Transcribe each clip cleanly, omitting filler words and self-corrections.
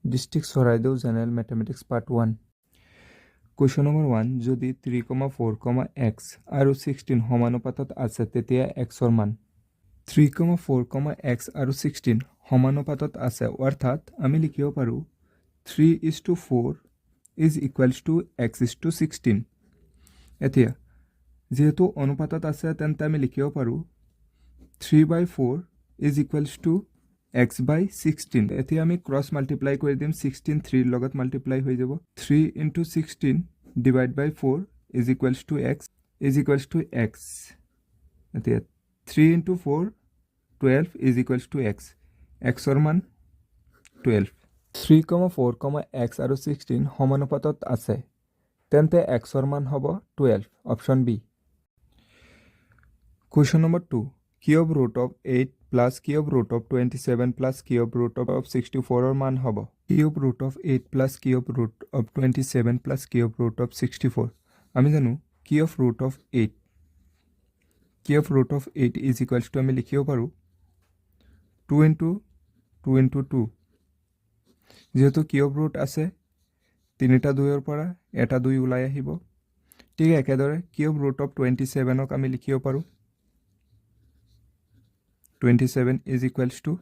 District Soraideo General Mathematics Part 1 Question number 1 যদি 3, 4, x আৰু 16 সমানুপাতত আছে তেতিয়া x ৰ মান 3, 4, x আৰু 16 সমানুপাতত আছে অৰ্থাৎ আমি লিখিব পাৰো 3:4 is equals to x:16 এতিয়া যেহেতু অনুপাতত আছে তেন্তে আমি লিখিব পাৰো 3/4 is equals to x/16 এতিয়া আমি ক্ৰস মাল্টিপ্লাই কৰি দিম 16 3 লগত মাল্টিপ্লাই হৈ যাব 3 into 16 divided by 4 is equals to x এতিয়া 3 into 4 12 is equals to x ৰ মান 12 3, 4, x আৰু 16 সমানুপাতত আছে তেন্তে x ৰ মান হ'ব 12 option B Question number 2 cube root of 8 plus cube root of 27 plus cube root of 64 or মান হব cube root of 8 plus cube root of 27 plus cube root of 64 আমি জানো cube root of 8 is equals to আমি লিখিব পাৰো 2 into 2 যেহেতু cube root আছে তিনিটা 2 ৰ পৰা এটা 2 ওলাই আহিব ঠিক একেদৰে cube root of 27 ক আমি লিখিব পাৰো 27 is equals to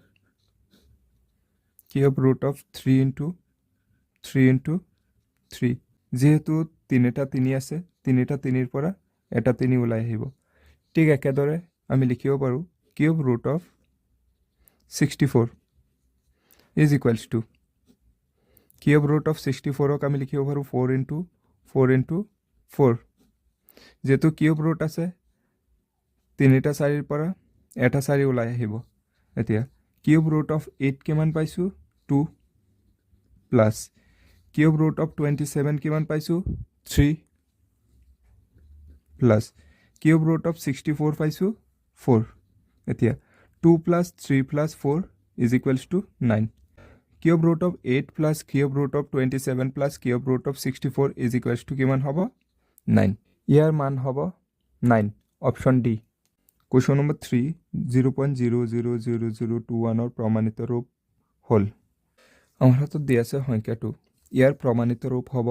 cube root of 3 into 3 যেহেতু তিনিটা 3 আছে তিনিটা 3 ৰ পৰা এটা 3 ওলাই আহিব ঠিক একেদৰে আমি লিখিব পাৰো cube root of 64 is equals to cube root of 64 ক আমি লিখিব পাৰো 4 into 4 যেহেতু cube root আছে তিনিটা 4 ৰ পৰা এটা 4 ওলাই আহিব এতিয়া cube root of 8 কিমান পাইছো 2 plus cube root of 27 কিমান পাইছো 3 plus cube root of 64 পাইছো 4 এতিয়া 2 plus 3 plus 4 is equals to 9 cube root of 8 plus cube root of 27 plus cube root of 64 is equals to কিমান হ'ব 9 ইয়াৰ মান হ'ব 9 অপশন ডি Question number 3 0.000021 ৰ প্ৰমাণিত ৰূপ হল আমাৰ হাতত দিয়া আছে সংখ্যাটো ইয়াৰ প্ৰমাণিত ৰূপ হ'ব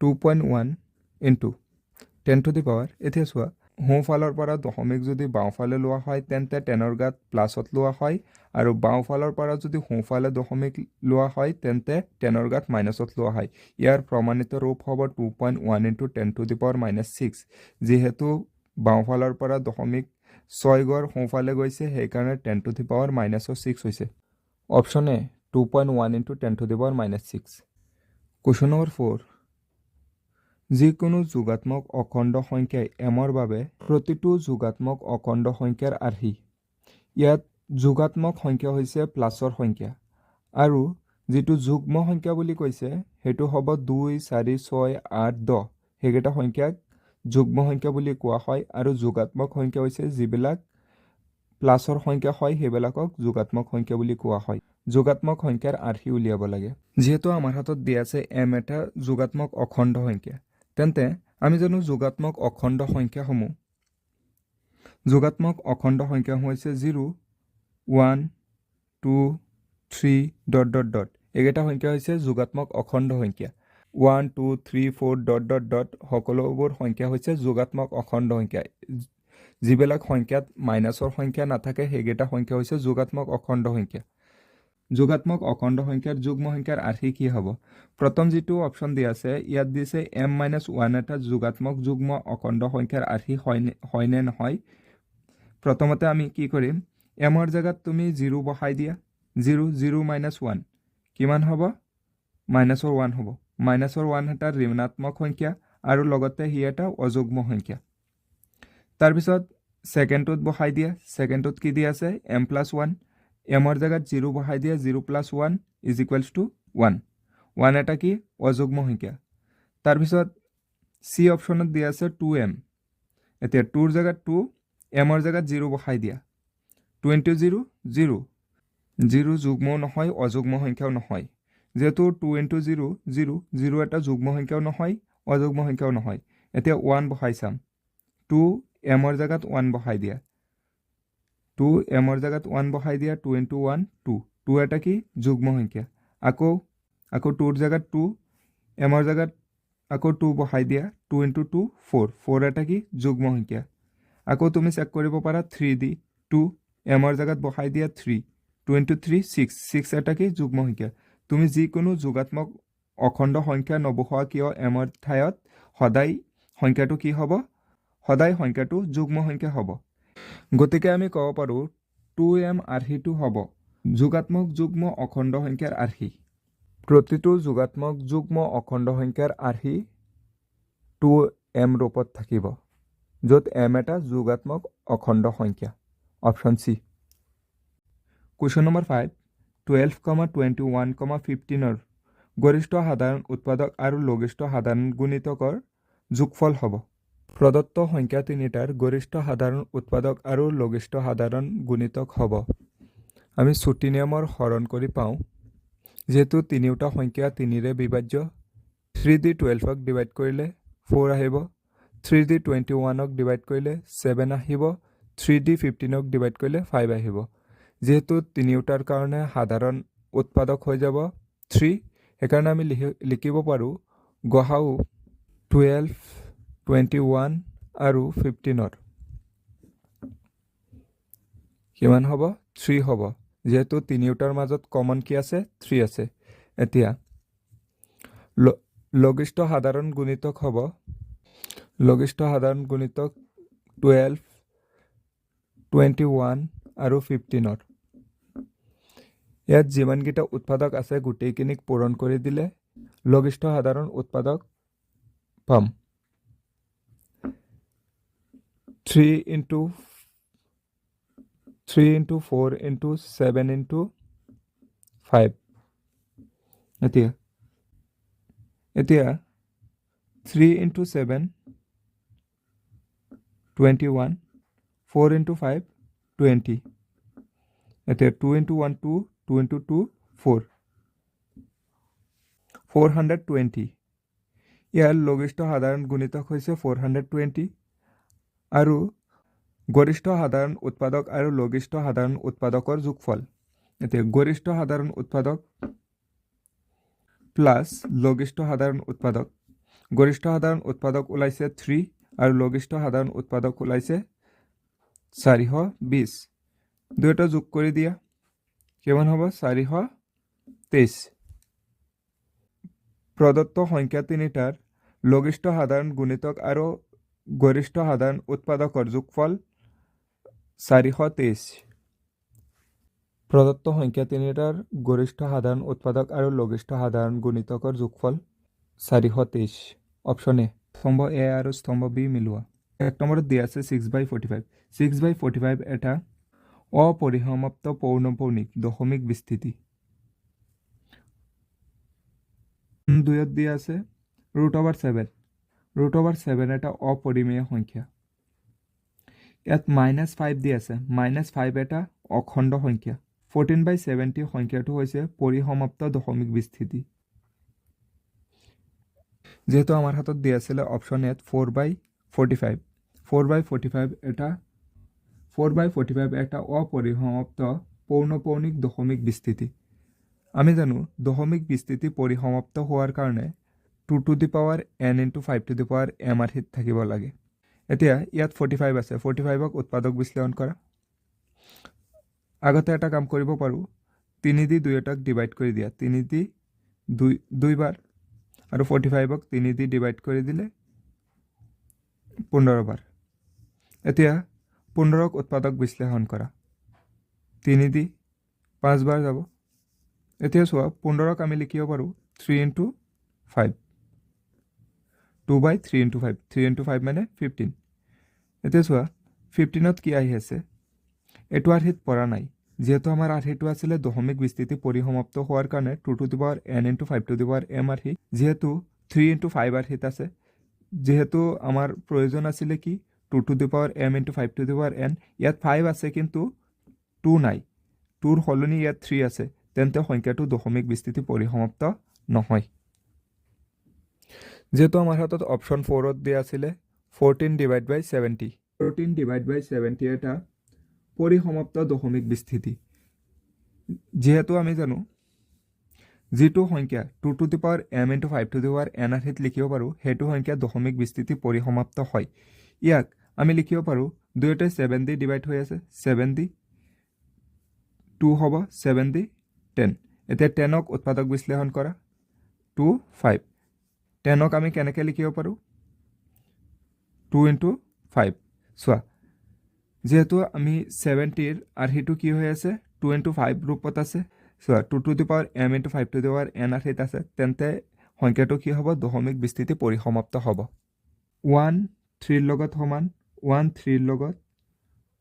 2.1 into 10 to the power এতিয়া চোৱা সোঁফালৰ পৰা দশমিক যদি বাওঁফালে লোৱা হয় তেন্তে 10 ৰ ঘাত প্লাছত লোৱা হয় আৰু বাওঁফালৰ পৰা যদি সোঁফালে দশমিক লোৱা হয় তেন্তে 10 ৰ ঘাত মাইনাছত লোৱা হয় ইয়াৰ প্ৰমাণিত ৰূপ হ'ব 2.1 into 10 to the power -6 যেহেতু বাওঁফালৰ পৰা দশমিক 6 গড় সোঁফালে গৈছে সেইকাৰণে 10 to the power -6 হৈছে option A 2.1 into 10 to the power -6 Question number 4 যিকোনো যোগাত্মক অখণ্ড সংখ্যাই m ৰ বাবে প্ৰতিটো যোগাত্মক অখণ্ড সংখ্যাৰ আৰ্হি ইয়াত যোগাত্মক সংখ্যা হৈছে প্লাছৰ সংখ্যা আৰু যেটো যুগ্ম সংখ্যা বুলি কৈছে হেতু হ'ব 2 4 6 8 10 হেগেটা সংখ্যাক যুগ্ম সংখ্যা বুলি কোৱা হয় আৰু যোগাত্মক সংখ্যা হৈছে যিবিলাক প্লাছৰ সংখ্যা হয় হেবিলাকক যোগাত্মক সংখ্যা বুলি কোৱা হয় যোগাত্মক সংখ্যাৰ আৰ্হি উলিয়াব লাগে যেহেতু আমাৰ হাতত দিয়া আছে m এটা যোগাত্মক অখণ্ড সংখ্যা তেন্তে আমি জানো যোগাত্মক অখণ্ড সংখ্যাসমূহ যোগাত্মক অখণ্ড সংখ্যা হৈছে 0 1 2 3 ... এগেটা সংখ্যা হৈছে যোগাত্মক অখণ্ড সংখ্যা 1 2 3 4 ... সকলোবোৰ সংখ্যা হৈছে যোগাত্মক অখণ্ড সংখ্যা যিবিলাক সংখ্যাত মাইনাছৰ সংখ্যা নাথাকে হেগেটা সংখ্যা হৈছে যোগাত্মক অখণ্ড সংখ্যা যোগাত্মক অখণ্ড সংখ্যাৰ যুগ্ম সংখ্যাৰ আৰ্হি কি হ'ব প্ৰথম যেটো অপচন দিয়া আছে ইয়াত দিছে m-1 এটা যোগাত্মক যুগ্ম অখণ্ড সংখ্যাৰ আৰ্হি হয় নে নহয় প্ৰথমতে আমি কি কৰিম m ৰ জায়গাত তুমি 0 বহাই দিয়া 0 0 -1 কিমান হ'ব -1 হ'ব -1 এটা ঋণাত্মক সংখ্যা আৰু লগতে হি এটা অযুগ্ম সংখ্যা তাৰ পিছত সেকেন্ডত বহাই দিয়া সেকেন্ডত কি দিয়া আছে m+1 m ৰ জায়গাত 0 বহাই দিয়া 0 + 1 is equals to 1 1 এটা কি অযুগ্ম সংখ্যা তাৰ পিছত সি অপচনত দিয়া আছে 2m এতিয়া 2 ৰ জায়গাত 2 m ৰ জায়গাত 0 বহাই দিয়া 2 * 0 0 0 যুগ্ম নহয় অযুগ্ম সংখ্যাও নহয় যেহেতু 2 * 0 0 0 এটা যুগ্ম সংখ্যাও নহয় অযুগ্ম সংখ্যাও নহয় এতিয়া 1 বহাই চাম 2 m ৰ জায়গাত 1 বহাই দিয়া 2 m ৰ জায়গাত 1 বহাই দিয়া 2 * 1 2 2 এটা কি যুগ্ম সংখ্যা আকৌ 2ৰ জাগাত 2 এমৰ জাগাত আকৌ 2 বহাই দিয়া 2 × 2 4 4 এটা কি যুগ্ম সংখ্যা আকৌ তুমি চেক কৰিব পাৰা 3 দি 2 এমৰ জাগাত বহাই দিয়া 3 2 × 3 6 6 এটা কি যুগ্ম সংখ্যা তুমি যিকোনো যোগাত্মক অখণ্ড সংখ্যা নবহোৱা কিয় এমৰ ঠাইত সদায় সংখ্যাটো কি হ'ব সদায় সংখ্যাটো যুগ্ম সংখ্যা হ'ব গতিকে আমি ক'ব পাৰো 2m আৰ্হিটো হ'ব যোগাত্মক যুগ্ম অখণ্ড সংখ্যাৰ আৰ্হি প্ৰতিটো যোগাত্মক যুগ্ম অখণ্ড সংখ্যাৰ আৰ্হি 2m ৰূপত থাকিব য'ত m এটা যোগাত্মক অখণ্ড সংখ্যা অপশ্যন চি কুৱেশ্যন নম্বৰ 5 12, 21, 15 গৰিষ্ঠ সাধাৰণ উৎপাদক আৰু লঘিষ্ঠ সাধাৰণ গুণিতকৰ যোগফল হ'ব প্ৰদত্ত সংখ্যা তিনিটাৰ গৰিষ্ঠ সাধাৰণ উৎপাদক আৰু লঘিষ্ঠ সাধাৰণ গুণিতক হ'ব আমি ছুটি নিয়মৰ হৰণ কৰি পাওঁ যেহেতু তিনিওটা সংখ্যা 3ৰে বিভাজ্য 3 দি 12ক ডিভাইড কৰিলে 4 আহিব 3 দি 21ক ডিভাইড কৰিলে 7 আহিব 3 দি 15ক ডিভাইড কৰিলে 5 আহিব যেহেতু তিনিওটাৰ কাৰণে সাধাৰণ উৎপাদক হৈ যাব 3 সেইকাৰণে আমি লিখিব পাৰোঁ গসাউ 12, 21 আৰু 15ৰ কিমান হ'ব 3 হ'ব যেহেতু তিনিওটাৰ মাজত কমন কি আছে 3 আছে এতিয়া লঘিষ্ঠ সাধাৰণ গুণিতক হ'ব লঘিষ্ঠ সাধাৰণ গুণিতক 12, 21 আৰু 15ৰ ইয়াত যিমানকেইটা উৎপাদক আছে গোটেইখিনিক পূৰণ কৰি দিলে লঘিষ্ঠ সাধাৰণ উৎপাদক পাম 3 × 4 × 7 × 5 এতিয়া 3 × 7 21 4 × 5 20 এতিয়া 2 × 1 2 2 × 2 4 420 ইয়াৰ লঘিষ্ঠ সাধাৰণ গুণিতক হৈছে 420 আৰু গৰিষ্ঠ সাধাৰণ উৎপাদক আৰু লঘিষ্ঠ সাধাৰণ উৎপাদকৰ যোগফল এতিয়া গৰিষ্ঠ সাধাৰণ উৎপাদক প্লাছ লঘিষ্ঠ সাধাৰণ উৎপাদক গৰিষ্ঠ সাধাৰণ উৎপাদক ওলাইছে 3 আৰু লঘিষ্ঠ সাধাৰণ উৎপাদক ওলাইছে 420 দুয়োটা যোগ কৰি দিয়া কিমান হ'ব 423 প্ৰদত্ত সংখ্যা তিনিটাৰ লঘিষ্ঠ সাধাৰণ গুণিতক আৰু গৰিষ্ঠ সাধাৰণ উৎপাদকৰ যোগফল 423 প্ৰদত্ত সংখ্যা তিনিটাৰ গৰিষ্ঠ সাধাৰণ উৎপাদক আৰু লঘিষ্ঠ সাধাৰণ গুণিতকৰ যোগফল 423 অপশ্যন এ স্তম্ভ এ আৰু স্তম্ভ বি মিলোৱা এক নম্বৰত দিয়া আছে 6/45 6/45 এটা অপৰিসমাপ্ত পৌনঃপুনিক দশমিক বিস্তৃতি দুইত দিয়া আছে √7 √7 এটা অপৰিমেয় সংখ্যা ইয়াত -5 দিয়া আছে -5 এটা অখণ্ড সংখ্যা 14/70 সংখ্যাটো হৈছে পৰিসমাপ্ত দশমিক বিস্তৃতি যেহেতু আমাৰ হাতত দিয়া আছিলে অপশ্যন এত 4/45 4/45 এটা অপৰিসমাপ্ত পৌনঃপুনিক দশমিক বিস্তৃতি আমি জানো দশমিক বিস্তৃতি পৰিসমাপ্ত হোৱাৰ কাৰণে 2 to the power n × 5 to the power m আৰ্হিত থাকিব লাগে এতিয়া ইয়াত 45 আছে 45ক উৎপাদক বিশ্লেষণ কৰা আগতে এটা কাম কৰিব পাৰোঁ 3 দি 2টাক ডিভাইড কৰি দিয়া 3 দি 2 বাৰ আৰু 45ক 3 দি ডিভাইড কৰি দিলে 15 বাৰ এতিয়া 15ক উৎপাদক বিশ্লেষণ কৰা 3 দি 5 বাৰ যাব এতিয়া চোৱা 15ক আমি লিখিব পাৰোঁ 3 × 5 2/3 × 5 3 × 5 মানে 15 এতিয়া চোৱা 15ত কি আহি আছে এইটো আৰ্হিত পৰা নাই যেহেতু আমাৰ আৰ্হিটো আছিলে দশমিক বিস্তৃতি পৰিসমাপ্ত হোৱাৰ কাৰণে 2 to the power n × 5 to the power m আৰ্হি যেহেতু 3 × 5 আৰ্হিত আছে যেহেতু আমাৰ প্ৰয়োজন আছিলে কি 2 to the power m × 5 to the power n ইয়াত 5 আছে কিন্তু 2 নাই 2ৰ সলনি ইয়াত 3 আছে তেন্তে সংখ্যাটো দশমিক বিস্তৃতি পৰিসমাপ্ত নহয় যেহেতু আমাৰ হাতত অপশ্যন 4ত দিয়া আছিলে 14/70 14/70 এটা পৰিসমাপ্ত দশমিক বিস্তৃতি যেহেতু আমি জানো যিটো সংখ্যা 2 to the power m into 5 to the power n আৰ্হিত লিখিব পাৰোঁ সেইটো সংখ্যা দশমিক বিস্তৃতি পৰিসমাপ্ত হয় ইয়াক আমি লিখিব পাৰোঁ দুয়োটাই 7 দি ডিভাইড হৈ আছে 7 দি 2 হ'ব 7 দি 10 এতিয়া 10ক উৎপাদক বিশ্লেষণ কৰা 2 5 10ক আমি কেনেকৈ লিখিব পাৰোঁ 2 into 5 চোৱা যেহেতু আমি 70ৰ আৰ্হিটো কি হৈ আছে 2 into 5 ৰূপত আছে চোৱা 2 to the power m into 5 to the power n আৰ্হিত আছে তেন্তে সংখ্যাটো কি হ'ব দশমিক বিস্তৃতি পৰিসমাপ্ত হ'ব 1 3 ৰ লগত সমান 1 3 ৰ লগত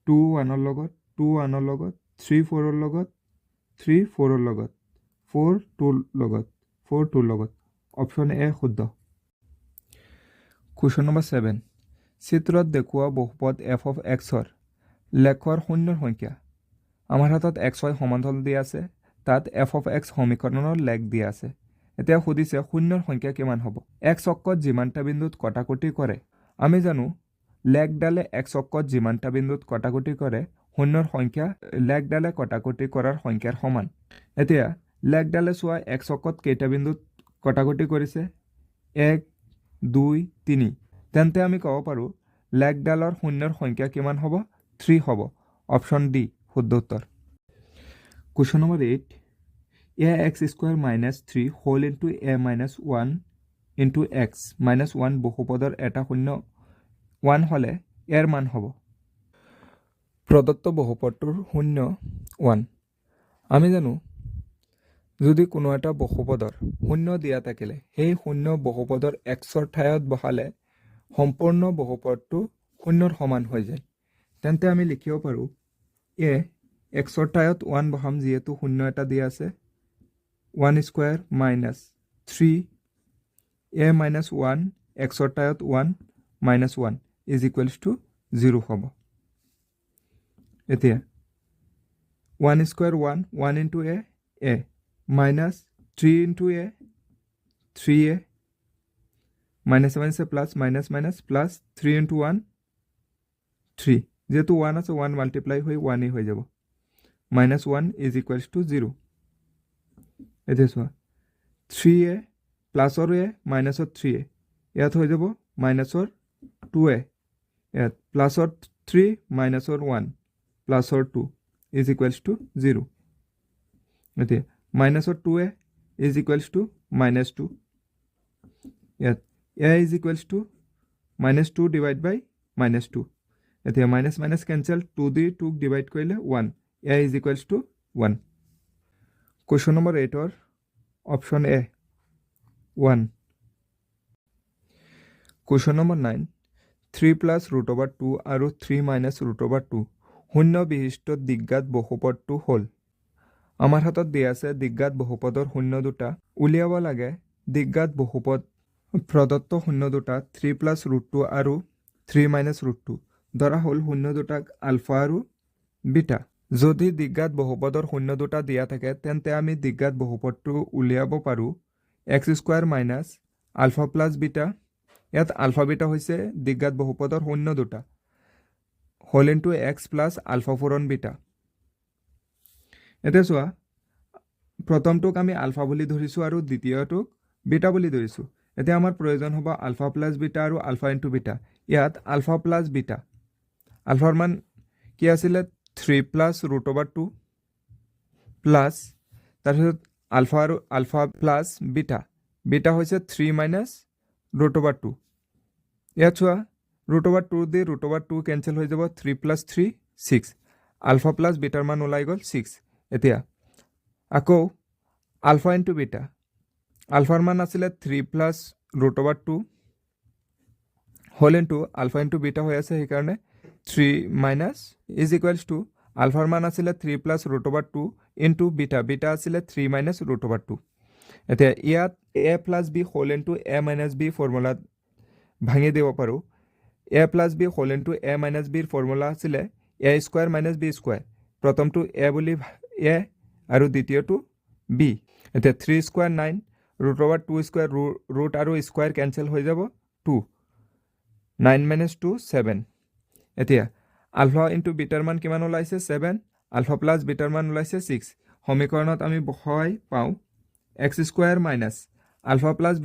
2 1 ৰ লগত 2 1 ৰ লগত 3 4 ৰ লগত 3 4 ৰ লগত 4 2 ৰ লগত 4 2 ৰ লগত অপশ্যন এ শুদ্ধ কুৱেশ্যন নম্বৰ 7 চিত্ৰত দেখুওৱা বহুপদ f of x ৰ লেখৰ শূন্যৰ সংখ্যা আমাৰ হাতত x y সমান্তৰাল দিয়া আছে তাত f of x সমীকৰণৰ লেখ দিয়া আছে এতিয়া সুধিছে শূন্যৰ সংখ্যা কিমান হ'ব x অক্ষত যিমানটা বিন্দুত কটাকটি কৰে আমি জানো লেখডালে x অক্ষত যিমানটা বিন্দুত কটাকটি কৰে শূন্যৰ সংখ্যা লেখডালে কটাকটি কৰাৰ সংখ্যাৰ সমান এতিয়া লেখডালে চোৱা x অক্ষত কেইটা বিন্দুত কটাকটি কৰিছে 1 2 3 তেন্তে আমি ক'ব পাৰোঁ লেখডালৰ শূন্যৰ সংখ্যা কিমান হ'ব 3 হ'ব অপশ্যন ডি শুদ্ধ উত্তৰ question number 8 ax square minus 3 whole into a minus 1 into x minus 1 বহুপদৰ এটা শূন্য 1 হ'লে ইয়াৰ মান হ'ব প্ৰদত্ত বহুপদটোৰ শূন্য 1 আমি জানো যদি কোনো এটা বহুপদৰ শূন্য দিয়া থাকিলে সেই শূন্য বহুপদৰ xৰ ঠাইত বহালে সম্পূৰ্ণ বহুপদটো শূন্যৰ সমান হৈ যায় তেন্তে আমি লিখিব পাৰোঁ a xৰ ঠাইত 1 বহাম যিহেতু শূন্য এটা দিয়া আছে 1 square minus 3 a minus 1 xৰ ঠাইত 1 minus 1 is equals to 0 হ'ব এতিয়া 1 square 1 into a minus 3 into a 3a minus 1 say plus minus minus plus 3 into 1 3 যেহেতু 1 আছে 1 multiply হৈ 1 হৈ যাব minus 1 is equals to 0 এতিয়া চোৱা 3a plus or a minus or 3a ইয়াত হৈ যাব minus or 2a ইয়াত plus or 3 minus or 1 plus or 2 is equals to 0 এতিয়া minus or 2a is equals to minus 2 ইয়াত a is equals to minus 2 divided by minus 2 এতিয়া minus minus cancel 2 দি 2 divide কৰিলে 1 a is equals to 1 question number 8 or option a 1 question number 9 3 plus root over 2 আৰু 3 minus root over 2 শূন্য বিশিষ্ট দিজ্ঘাত বহুপদটো হ'ল আমাৰ হাতত দিয়া আছে দিজ্ঘাত বহুপদৰ শূন্য দুটা উলিয়াব লাগে দিজ্ঘাত বহুপদ প্ৰদত্ত শূন্য দুটা 3 plus root 2 আৰু 3 minus root 2 ধৰা হ'ল শূন্য দুটাক আলফা আৰু বিটা যদি দিজ্ঘাত বহুপদৰ শূন্য দুটা দিয়া থাকে তেন্তে আমি দিজ্ঘাত বহুপদটো উলিয়াব পাৰোঁ x square minus alpha plus beta ইয়াত আলফা বিটা হৈছে দিজ্ঘাত বহুপদৰ শূন্য দুটা whole into x plus alpha ফুৰণ বিটা এতিয়া চোৱা প্ৰথমটোক আমি আলফা বুলি ধৰিছোঁ আৰু দ্বিতীয়টোক বিটা বুলি ধৰিছোঁ এতিয়া আমাৰ প্ৰয়োজন হ'ব আলফা প্লাস বিটা আৰু আলফা ইনটু বিটা ইয়াত আলফা প্লাস বিটা আলফাৰ মান কি আছিল 3 plus root over 2 plus তাৰপিছত আলফা আৰু আলফা প্লাস বিটা বিটা হৈছে 3 minus root over 2 ইয়াত চোৱা root over 2 দি root over 2 কেনসেল হৈ যাব 3 plus 3 6 আলফা প্লাস বিটাৰ মান ওলাই গ'ল 6 এতিয়া আকৌ আলফা ইনটু বিটা আলফাৰ মান আছিল 3 plus root over 2 whole into alpha into beta হৈ আছে সেইকাৰণে 3 minus is equals to alpha মান আছিল 3 plus root over 2 into beta beta আছিল 3 minus root over 2 এতিয়া ইয়াত a plus b whole into a minus b formula ভাঙি দিব পাৰো a plus b whole into a minus b formula আছিল a square minus b square প্ৰথমটো a বুলি a আৰু দ্বিতীয়টো b এতিয়া 3 square 9 root over 2 square root আৰু square cancel হৈ যাব 2 9 minus 2 7 এতিয়া আলফা ইনটু বিটাৰ মান কিমান ওলাইছে 7 আলফা প্লাস বিটাৰ মান ওলাইছে 6 সমীকৰণত আমি বহাই পাওঁ x square minus alpha plus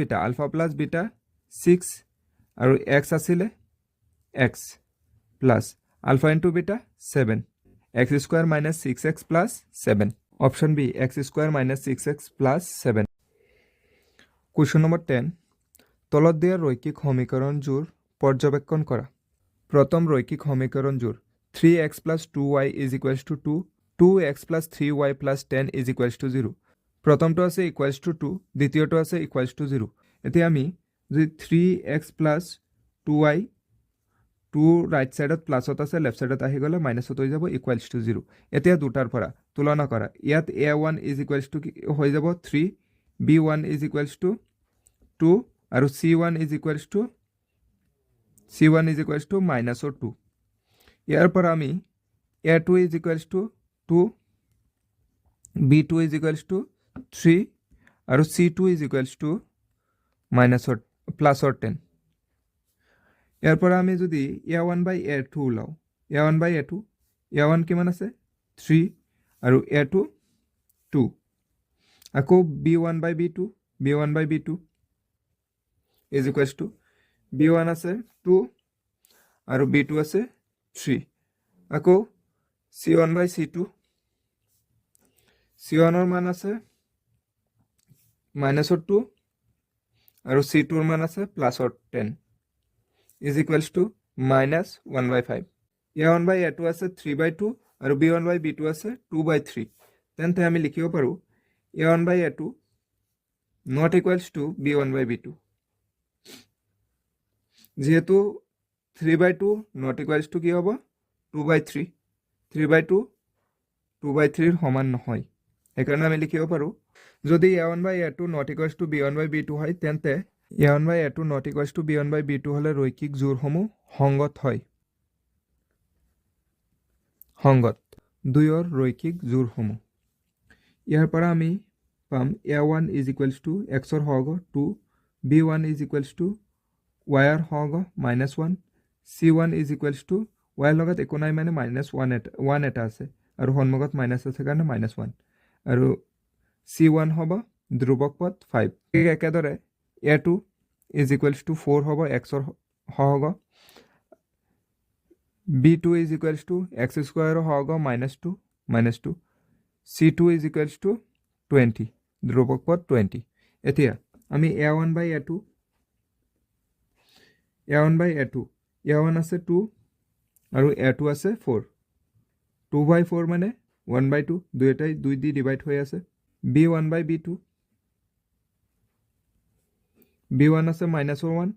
beta 6 আৰু এক্স আছিলে x plus alpha into beta 7 x square minus 6x plus 7 option B x square minus 6x plus 7 question number 10 তলত দিয়া ৰৈখিক সমীকৰণযোৰ পৰ্যবেক্ষণ কৰা প্ৰথম ৰৈখিক সমীকৰণযোৰ 3x plus 2y is equals to 2 2x plus 3y plus 10 is equals to 0 প্ৰথমটো আছে equals to 2 দ্বিতীয়টো আছে equals to 0 এতিয়া আমি যদি 3x plus 2y 2 ৰাইট সাইডত প্লাসত আছে লেফট সাইডত আহি গলে মাইনাসত হৈ যাব equals to 0 এতিয়া দুটাৰ পৰা তুলনা কৰা ইয়াত a1 is equals to হৈ যাব 3 b1 is equals to 2 আৰু c1 is equals to minus 2 ইয়াৰ পৰা আমি a2 is equals to 2 b2 is equals to 3 আৰু c2 is equals to minus or plus or 10 ইয়াৰ পৰা আমি যদি a1 by a2 লাও a1 by a2 a1 কিমান আছে 3 আৰু a2 2 আকৌ b1 by b2 is equals to b1 আছে 2 আৰু b2 আছে 3 আকৌ c1 by c2 c1 ৰ মান আছে -2 আৰু c2 ৰ মান আছে +10 is equals to -1/5 a1 by a2 আছে 3/2 আৰু b1 by b2 আছে 2/3 তেন্তে আমি লিখিব পাৰো a1 by a2 not equals to b1 by b2 যেহেতু 3/2 not equals to কি হ'ব 2/3 3/2 2/3 সমান নহয় সেইকাৰণে আমি লিখিব পাৰো যদি a1 by a2 not equals to b1 by b2 হয় তেন্তে a1 by a2 not equals to b1 by b2 হলে ৰৈখিক জোৰসমূহ সংগত হয় সংগত দুইৰ ৰৈখিক জোৰসমূহ ইয়াৰ পৰা আমি পাম a1 is equals to x ৰ হৰগ 2 b1 is equals to y ৰ হৰগ -1 c1 is equals to y লগত একো নাই মানে -1 এটা আছে আৰু সন্মুখত মাইনাস আছে কাৰণে -1 আৰু c1 হ'ব ধ্ৰুবক পদ 5 একেদৰে a2 is equals to 4 হ'ব x ৰ হৰগ b2 is equals to x square হৰগ -2 c2 is equals to 20 ধ্ৰুবক পদ 20 এতিয়া আমি a1 by a2 a1 আছে 2 আৰু a2 আছে 4 2/4 মানে 1/2 দুইটাই 2 দি ডিভাইড হৈ আছে b1 by b2 b1 আছে -1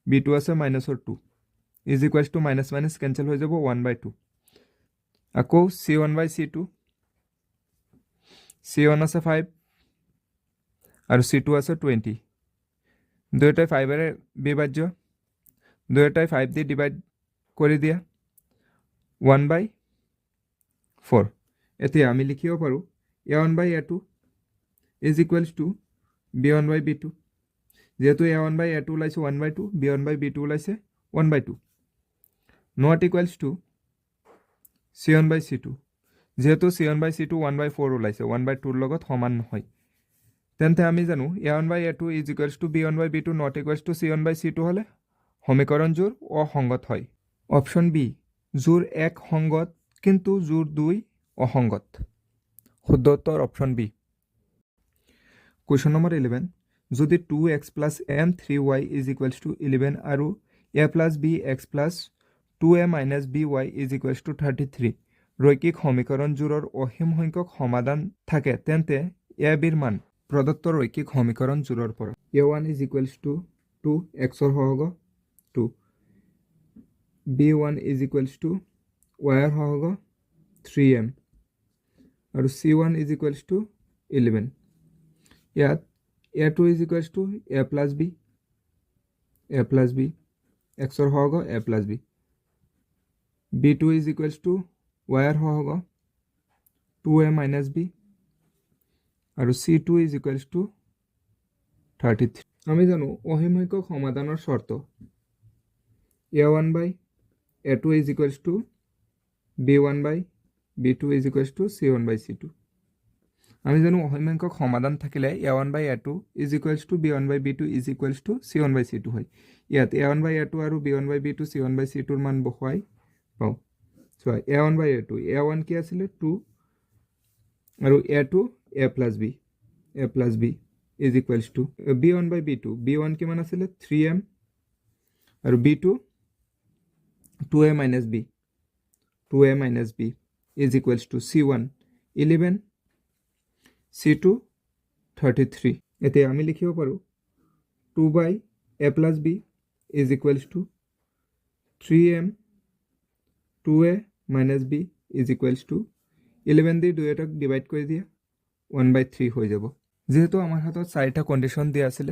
b2 আছে -2 is equals to minus cancel হৈ যাব 1/2 আকৌ c1 by c2 c1 আছে 5 আৰু c2 আছে 20 দুইটাই 5 এৰে বিভাজ্য দুইটাই 5 দি ডিভাইড কৰি দিয়া 1/4 এতিয়া আমি লিখিব পাৰো a1 by a2 is equals to b1 by b2 যেহেতু a1 by a2 ওলাইছে 1/2 b1 by b2 ওলাইছে 1/2 not equals to c1 by c2 যেহেতু c1 by c2 1/4 ওলাইছে 1/2 ৰ লগত সমান নহয় তেন্তে আমি জানো a1 by a2 is equals to b1 by b2 not equals to c1 by c2 হলে সমীকৰণযোৰ অসংগত হয় অপশ্যন বি জোৰ 1 সংগত কিন্তু জোৰ 2 অসংগত শুদ্ধ উত্তৰ অপশ্যন বি কুৱেশ্যন নম্বৰ 11 যদি 2x plus m 3y is equals to 11 আৰু a plus b x plus 2a minus by is equals to 33 ৰৈখিক সমীকৰণযোৰৰ অসীম সংখ্যক সমাধান থাকে তেন্তে a b ৰ মান প্ৰদত্ত ৰৈখিক সমীকৰণযোৰৰ পৰা a1 is equals to 2 x ৰ হৰগ 2 b1 is equals to y ৰ হৰগ 3m আৰু c1 is equals to 11 ইয়াত a2 is equals to a plus b x ৰ হৰগ a plus b b2 is equals to y ৰ হৰগ 2a minus b আৰু c2 is equals to 33 আমি জানো অসীম সংখ্যক সমাধানৰ শৰ্ত a1 by a2 is equals to b1 by b2 is equals to c1 by c2 আমি জানো অসীমাংকক সমাধান থাকিলে a1 by a2 is equals to b1 by b2 is equals to c1 by c2 হয় ইয়াত a1 by a2 আৰু b1 by b2 c1 by c2 ৰ মান বহাই পাও so a1 by a2 a1 কি আছিল 2 আৰু a2 a plus b is equals to b1 by b2 b1 কিমান আছিল 3m আৰু b2 2a minus b is equals to c1 11 c2 33 এতে আমি লিখিব পাৰো 2 by a plus b is equals to 3m 2a minus b is equals to 11 the 2 attack divide কৰি দিয়া 1 by 3 হৈ যাব যেহেতু আমাৰ হাতত চাৰিটা কন্ডিশন দিয়া আছিল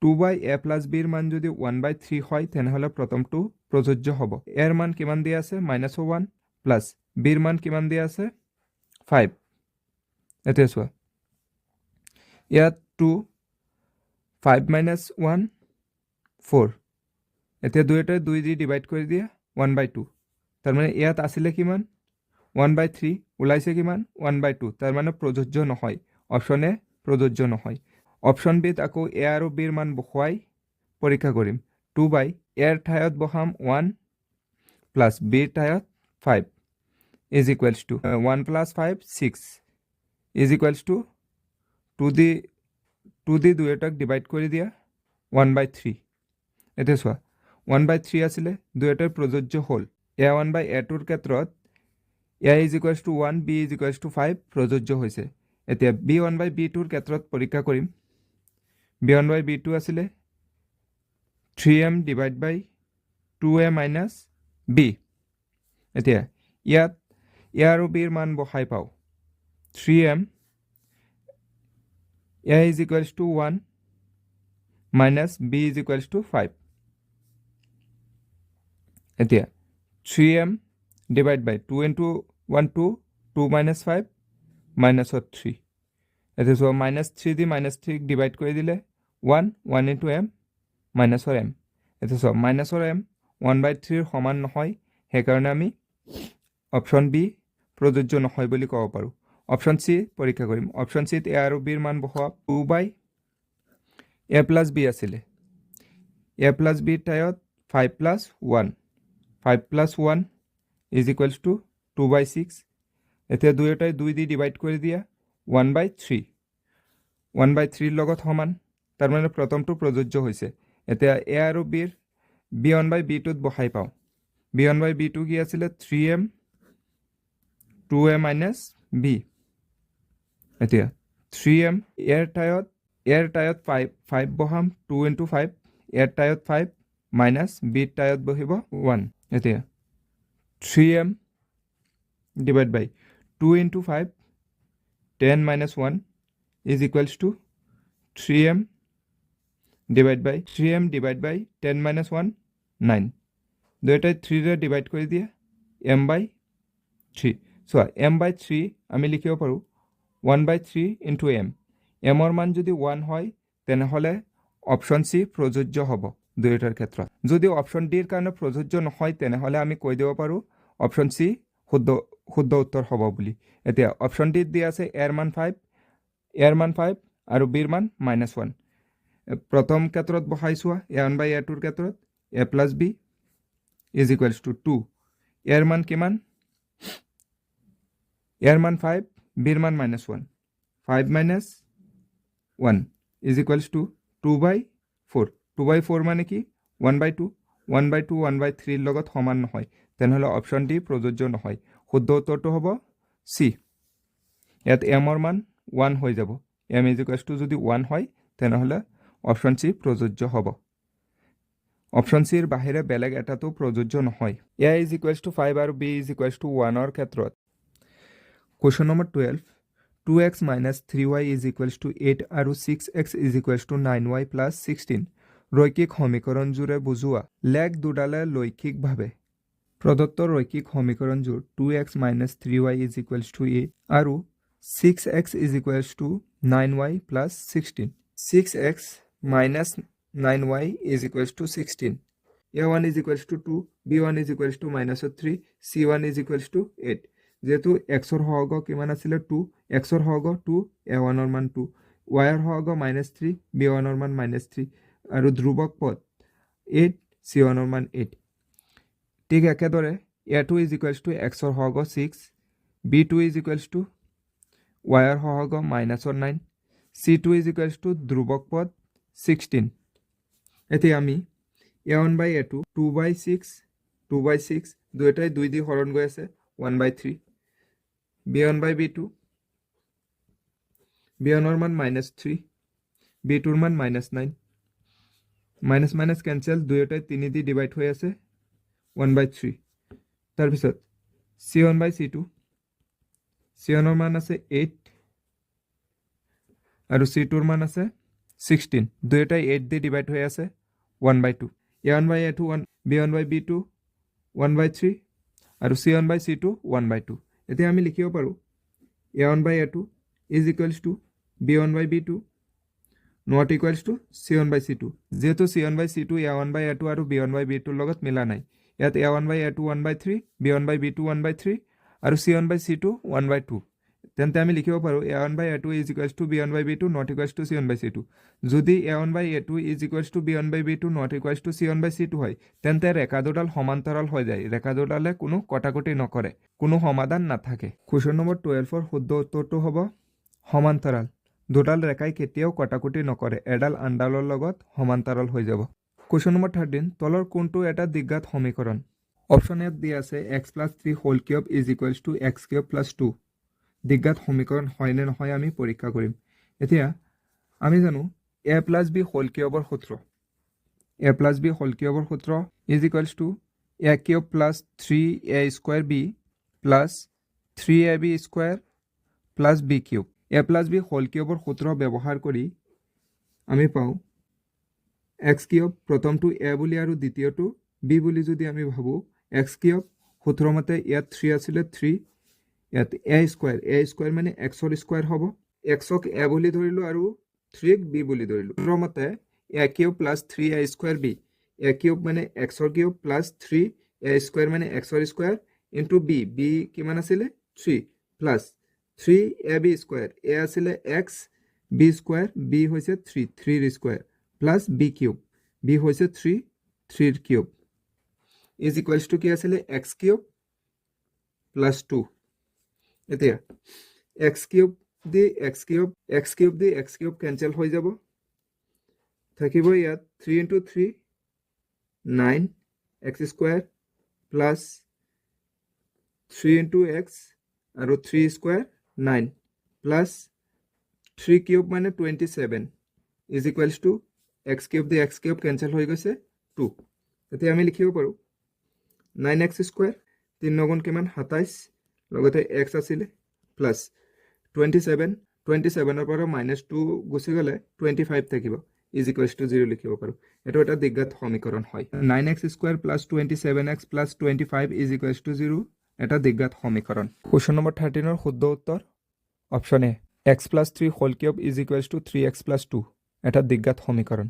2 by a plus b ৰ মান যদি 1 by 3 হয় তেনেহলে প্ৰথমটো প্ৰযোজ্য হ'ব এৰ মান কিমান দিয়া আছে -1 প্লাস b ৰ মান কিমান দিয়া আছে 5 এতে চোৱা ইয়াত 2 5 minus 1 4 এতে 2 এটা 2 দি ডিভাইড কৰি দিয়া 1 by 2 তাৰ মানে ইয়াত আছিল কিমান 1 by 3 ওলাইছে কিমান 1 by 2 তাৰ মানে প্ৰযোজ্য নহয় অপচনে প্ৰযোজ্য নহয় অপচন বিত আকৌ a আৰু b ৰ মান বহাই পৰীক্ষা কৰিম 2 by a ৰ ঠাইত বহাম 1 plus b ৰ ঠাইত 5 is equals to 1 plus 5 6 is equals to 2 the 2 attack divide কৰি দিয়া 1 by 3 এতে চোৱা 1 by 3 আছিল 2 এটাৰ প্ৰযোজ্য হল a1 by a2 ৰ ক্ষেত্ৰত a is equals to 1 b is equals to 5 প্ৰযোজ্য হৈছে এতিয়া b1 by b2 ৰ ক্ষেত্ৰত পৰীক্ষা কৰিম b1 by b2 আছিল 3m divided by 2a minus b এতিয়া ইয়াত a আৰু b ৰ মান বহাই পাও 3m a is equals to 1 minus b is equals to 5 এতিয়া 3m divided by 2 into 1 2 minus 5 minus 3 এতে so minus 3 দি minus 3 ডিভাইড কৰি দিলে 1 into m minus m এতে so minus m 1 by 3 ৰ সমান নহয় হেকাৰণে আমি অপচন বি প্ৰযোজ্য নহয় বুলি ক'ব পাৰো অপচন সি পৰীক্ষা কৰিম অপচন সি ত a আৰু b ৰ মান বহাব 2 by a plus b আছিল a plus b ঠাইত 5 plus 1 5 plus 1 is equals to 2 by 6 এতে 2 এটাই 2 দি ডিভাইড কৰি দিয়া 1 by 3 1 by 3 লগত সমান তাৰ মানে প্ৰথমটো প্ৰযোজ্য হৈছে এতে a আৰু b ৰ b1 by b2 ত বহাই পাও b1 by b2 কি আছিল 3m 2a minus b এতিয়া 3m এৰ টায়ত 5 বহাম 2 into 5 এৰ টায়ত 5 minus b টায়ত বহিব 1 এতিয়া 3m divided by 2 into 5 10 minus 1 is equals to 3m divided by 10 minus 1 9 দুইটা 3 ৰে ডিভাইড কৰি দিয়া m by 3 so m by 3 আমি লিখিব পাৰো 1 by 3 into m m ৰ মান যদি 1 হয় তেনেহলে অপচন সি প্ৰযোজ্য হ'ব দুইটাৰ ক্ষেত্ৰত যদি অপচন ডি ৰ কাৰণে প্ৰযোজ্য নহয় তেনেহলে আমি কৈ দিব পাৰো অপচন সি শুদ্ধ উত্তৰ হ'ব বুলি এতিয়া অপচন ডি দিয়া আছে এৰ মান 5 আৰু b ৰ মান -1 প্ৰথম ক্ষেত্ৰত বহাইছোৱা a1 by a2 ৰ ক্ষেত্ৰত a plus b is equals to 2 এৰ মান কিমান এৰ মান 5 b ৰ মান -1 5 minus 1 is equals to 2 by 4 2 by 4 মানে কি 1 by 2 1 by 2 1 by 3 লগত সমান নহয় তেনেহলে অপচন ডি প্ৰযোজ্য নহয় শুদ্ধ উত্তৰটো হ'ব সি ইয়াত m ৰ মান 1 হৈ যাব m is equals to যদি 1 হয় তেনেহলে অপচন সি প্ৰযোজ্য হ'ব অপচন সি ৰ বাহিৰে বেলেগ এটাটো প্ৰযোজ্য নহয় a is equals to 5 আৰু b is equals to 1 ৰ ক্ষেত্ৰত question number 12 2x minus 3y is equals to 8 আৰু 6x is equals to 9y plus 16 ৰৈখিক সমীকৰণজোৰে বুজোৱা লেখ দুডালে লৈখিকভাৱে প্ৰদত্ত ৰৈখিক সমীকৰণজোৰ 2x minus 3y is equals to 8 আৰু 6x is equals to 9y plus 16 6x minus 9y is equals to 16 a1 is equals to 2 b1 is equals to -3 c1 is equals to 8 যেহেতু এক্সৰ সহগ কিমান আছিলে 2 এক্সৰ সহগ 2 a1ৰ মান 2 ৱাইৰ সহগ -3 b1ৰ মান -3 আৰু ধ্ৰুৱক পদ 8 c1ৰ মান 8 ঠিক একেদৰে a2 ইজ ইকুৱেলছ টু এক্সৰ সহগ 6 b2 ইজ ইকুৱেলছ টু ৱাইৰ সহগ -9 c2 ইজ ইকুৱেলছ টু ধ্ৰুৱক পদ 16 এতিয়া আমি a1/a2 2/6 দুয়োটাই 2 দি হৰণ গৈ আছে 1/3 b1/b2 b1ৰ মান -3 b2ৰ মান -9 মাইনাছ মাইনাছ কেঞ্চেল দুয়োটাই 3 দি ডিভাইড হৈ আছে 1/3 তাৰপিছত c1/c2 c1ৰ মান আছে 8 আৰু c2ৰ মান আছে 16 দুয়োটাই 8 দি ডিভাইড হৈ আছে 1/2 a1/a2 b1/b2 1/3 আৰু c1/c2 1/2 এতিয়া আমি লিখিব পাৰো a1/a2 is equals to b1/b2 not equals to c1/c2 যেহেতু c1/c2 a1/a2 আৰু b1/b2 লগত মিলা নাই ইয়াত a1/a2 1/3 b1/b2 1/3 আৰু c1/c2 1/2 তেন্তে আমি লিখিব পাৰো a1/a2 is equals to b1/b2 not equals to c1/c2 যদি a1/a2 is equals to b1/b2 not equals to c1/c2 হয় তেন্তে ৰেখা দুডাল সমান্তৰাল হৈ যায় ৰেখা দুডালে কোনো কটাকটি নকৰে কোনো সমাধান নাথাকে কোৱেশ্চন নম্বৰ 12 ৰ শুদ্ধ উত্তৰটো হ'ব সমান্তৰাল দুডাল ৰেখাই কেতিয়াও কটাকটি নকৰে এডাল আনডালৰ লগত সমান্তৰাল হৈ যাব কোৱেশ্চন নম্বৰ 13 তলৰ কোনটো এটা দ্বিঘাত সমীকৰণ অপচন এ দিয়া আছে x + 3 whole cube is equals to x cube + 2 দ্বিঘাত সমীকৰণ হয় নে নহয় আমি পৰীক্ষা কৰিম এতিয়া আমি জানো a + b হোল কিউবৰ সূত্ৰ a + b হোল কিউবৰ সূত্ৰ is equals to a cube + 3a square b + 3ab square + b cube a + b whole কিউবৰ সূত্ৰ ব্যৱহাৰ কৰি আমি পাওঁ x কিউব প্ৰথমটো a বুলি আৰু দ্বিতীয়টো b বুলি যদি আমি ভাবো x কিউব সূত্ৰ মতে ইয়াত 3 আছিল 3 ইয়াত a স্কয়াৰ মানে x ৰ স্কয়াৰ হ'ব x ক a বুলি ধৰিলো আৰু 3 ক b বুলি ধৰিলো সূত্ৰ মতে a cube + 3a square b a cube মানে x ৰ কিউব + 3a স্কয়াৰ মানে x ৰ স্কয়াৰ ইনটু b কিমান আছিল 3 প্লাস 3ab স্কয়াৰ a আসলে x b স্কয়াৰ b হইছে 3 ৰ square plus b cube b হইছে 3 ৰ কিউব ইজ ইকুৱেলছ টু কি আসলে x কিউব প্লাস 2 এতিয়া x কিউব দি x কিউব ক্যান্সেল হৈ যাব থাকিব ইয়াত 3 * 3 9 x স্কয়ার প্লাস 3 * x আৰু 3 স্কয়াৰ 9 প্লাস 3 কিউব মানে 27 is equals to x cube the x cube cancel হৈ গৈছে 2 এতিয়া আমি লিখিব পাৰো 9x স্কয়াৰ 3 9 কিমান 27 লগতে x আছিল প্লাস 27 ৰ পৰা -2 গুছি গলে 25 থাকিব ইজ ইকুৱেলছ টু 0 লিখিব পাৰো এটো এটা দ্বিঘাত সমীকৰণ হয় 9x square plus 27x plus 25 is equals to 0 এটা দ্বিঘাত সমীকৰণ কোৱেশ্চন নম্বৰ 13 ৰ শুদ্ধ উত্তৰ option A x + 3 whole cube is equals to 3x + 2 এটা দ্বিঘাত সমীকৰণ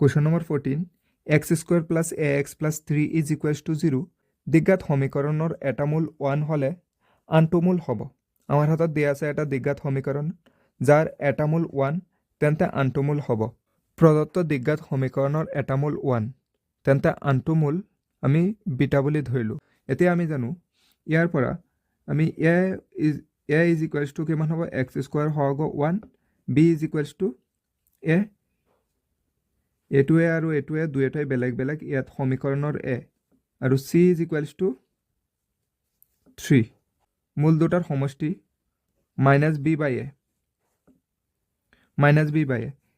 question number 14 x square plus ax plus 3 is equals to 0 দ্বিঘাত সমীকৰণৰ এটা মূল 1 হলে আনটো মূল হ'ব আমাৰ হাতত দিয়া আছে এটা দ্বিঘাত সমীকৰণ যাৰ এটা মূল 1 তেন্তে আনটো মূল হ'ব প্ৰদত্ত দ্বিঘাত সমীকৰণৰ এটা মূল 1 তেন্তে আনটো মূল আমি বিটা বুলি ধৰিলো এতিয়া আমি জানো ইয়াৰ পৰা আমি a ইজ ইকুৱেলছ টু কিমান হ'ব x স্কয়াৰ হগ 1 b is equals to a এটোৱে আৰু এটোৱে দুয়োটাই বেলেগ বেলেগ ইয়াত সমীকৰণৰ a আৰু c ইজ ইকুৱেলছ টু 3 মূল দুটাৰ সমষ্টি -b/a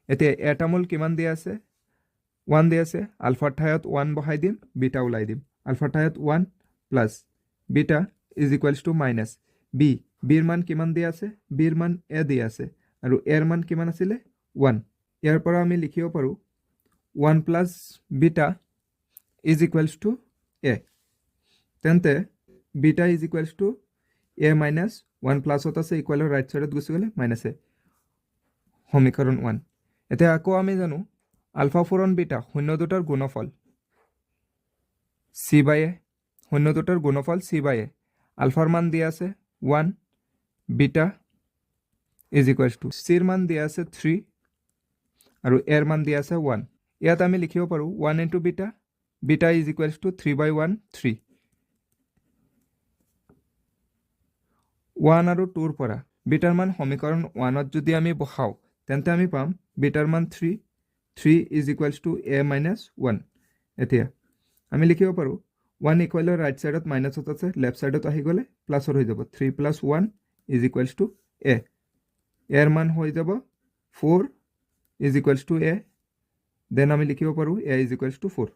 এতিয়া এটা মূল কিমান দিয়া আছে 1 দিয়া আছে আলফাৰ ঠাইত 1 বহাই দিম বিটা ওলাই দিম আলফাৰ ঠাইত 1 plus beta is equals two minus b ৰ মান কিমান দিয়া আছে b ৰ মান a দিয়া আছে আৰু a ৰ মান কিমান আছিল 1 ইয়াৰ পৰা আমি লিখিব পাৰো 1 plus beta is equals to a তেন্তে beta is equals to a minus 1 plus হত আছে ইকুৱেলৰ ৰাইট সাইডত গুছি গলে মাইনাস a সমীকৰণ 1 এতিয়া আকৌ আমি জানো আলফা ফুৰণ বিটা শূন্য দুটাৰ গুণফল c/a শূন্য দুটাৰ গুণফল c/a আলফাৰ মান দিয়া আছে 1 বিটা ইজ ইকুৱেলছ টু চিৰ মান দিয়া আছে 3 আৰু এৰ মান দিয়া আছে 1 ইয়াত আমি লিখিব পাৰোঁ 1 into beta beta is equals two 3/1 3 1 আৰু 2ৰ পৰা বিটাৰ মান সমীকৰণ 1ত যদি আমি বহাও তেন্তে আমি পাম বিটাৰ মান 3 is equals to a minus 1 এতিয়া আমি লিখিব পাৰোঁ 1 ইকুৱেলৰ ৰাইট ছাইডত মাইনাছত আছে লেফ্ট ছাইডত আহি গ'লে প্লাছৰ হৈ যাব 3 + 1 ইজ ইকুৱেলছ টু a এৰ মান হৈ যাব 4 is equals to a then আমি লিখিব পাৰোঁ a ইজ ইকুৱেলছ টু 4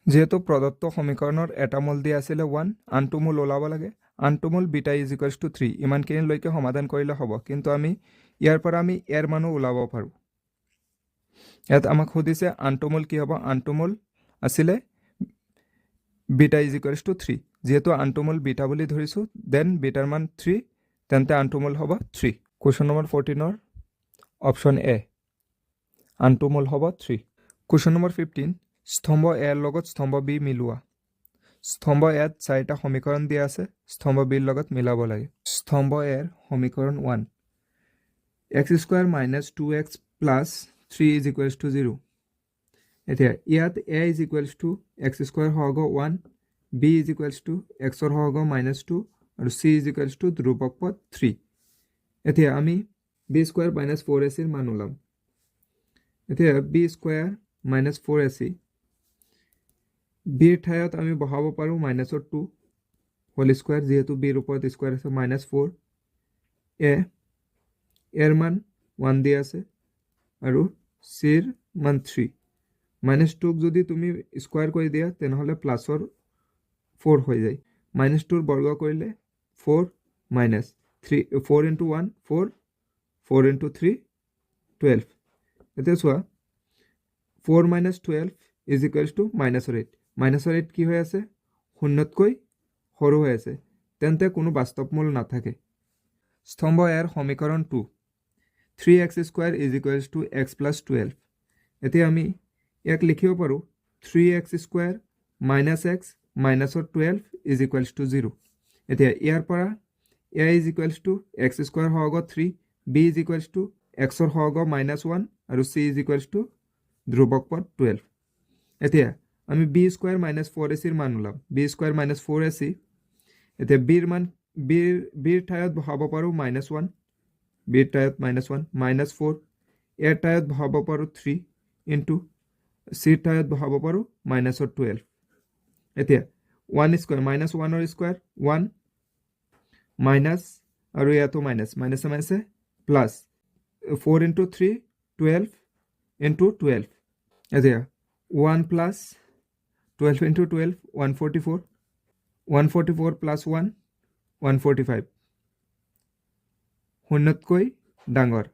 যেহেতু প্ৰদত্ত সমীকৰণৰ এটা মূল দিয়া আছিলে 1 আনটো মূল ওলাব লাগে আনটো মূল বিটা ইজ ইকুৱেলছ টু 3 ইমানখিনিলৈকে সমাধান কৰিলে হ'ব কিন্তু আমি ইয়াৰ পৰা আমি এৰ মানো ওলাব পাৰোঁ ইয়াত আমাক সুধিছে আনটো মূল কি হ'ব আনটো মূল আছিলে বিটা ইজ ইকুৱেলছ টু 3 যেহেতু আনটো মূল বিটা বুলি ধৰিছোঁ দেন বিটাৰ মান 3 তেন্তে আনটো মূল হ'ব 3 কুৱেশ্যন নম্বৰ 14ৰ অপশ্যন এ আনটো মূল হ'ব 3 কুৱেশ্যন নম্বৰ 15 স্তম্ভ এৰ লগত স্তম্ভ বি মিলোৱা স্তম্ভ এত 4টা সমীকৰণ দিয়া আছে স্তম্ভ বিৰ লগত মিলাব লাগে স্তম্ভ এৰ সমীকৰণ 1 x² - 2x + 3 is equals to 0 এতিয়া ইয়াত a is equals two x² সহগ 1 b ইজ ইকুৱেলছ টু xৰ সহগ -2 আৰু c ইজ ইকুৱেলছ টু ধ্ৰুৱক পদ 3 এতিয়া আমি b² - 4ac ৰ মান ওলাম এতিয়া b² - 4ac বিৰ ঠাইত আমি বহাব পাৰোঁ -2 হোল স্কোৱাৰ যেহেতু বিৰ ওপৰত স্কোৱাৰ আছে -4 এৰ মান 1 দিয়া আছে আৰু চিৰ মান 3 -2ক যদি তুমি স্কোৱাৰ কৰি দিয়া তেনেহ'লে প্লাছৰ 4 হৈ যায় -2ৰ বৰ্গ কৰিলে 4 - 4 × 1 4 4 × 3 12 এতিয়া চোৱা 4 - 12 ইজ ইকুৱেলছ টু -8 -8 কি হৈ আছে শূন্যতকৈ সৰু হৈ আছে তেন্তে কোনো বাস্তৱ মূল নাথাকে স্তম্ভ এৰ সমীকৰণ 2 3x² is equals to x + 12 এতিয়া আমি ইয়াক লিখিব পাৰোঁ 3x² - x - 12 is equals to 0 এতিয়া ইয়াৰ পৰা a is equals two x² সহগ 3 b ইজ ইকুৱেলছ টু xৰ সহগ -1 আৰু c ইজ ইকুৱেলছ টু ধ্ৰুৱক পদ 12 এতিয়া আমি b² - 4ac ৰ মান ওলাম b² - 4ac এতিয়া বিৰ ঠাইত বহাব পাৰোঁ -1 বিৰ ঠাইত -1 -4 এৰ ঠাইত বহাব পাৰোঁ 3 ইনটু চিৰ ঠাইত বহাব পাৰোঁ -12 এতিয়া 1² -1ৰ স্কুৱাৰ 1 মাইনাছ আৰু ইয়াতো মাইনাছে প্লাছ 4 × 3 12 × 12 এতিয়া 1 + 12 × 12 144 144 + 1 145 শূন্যতকৈ ডাঙৰ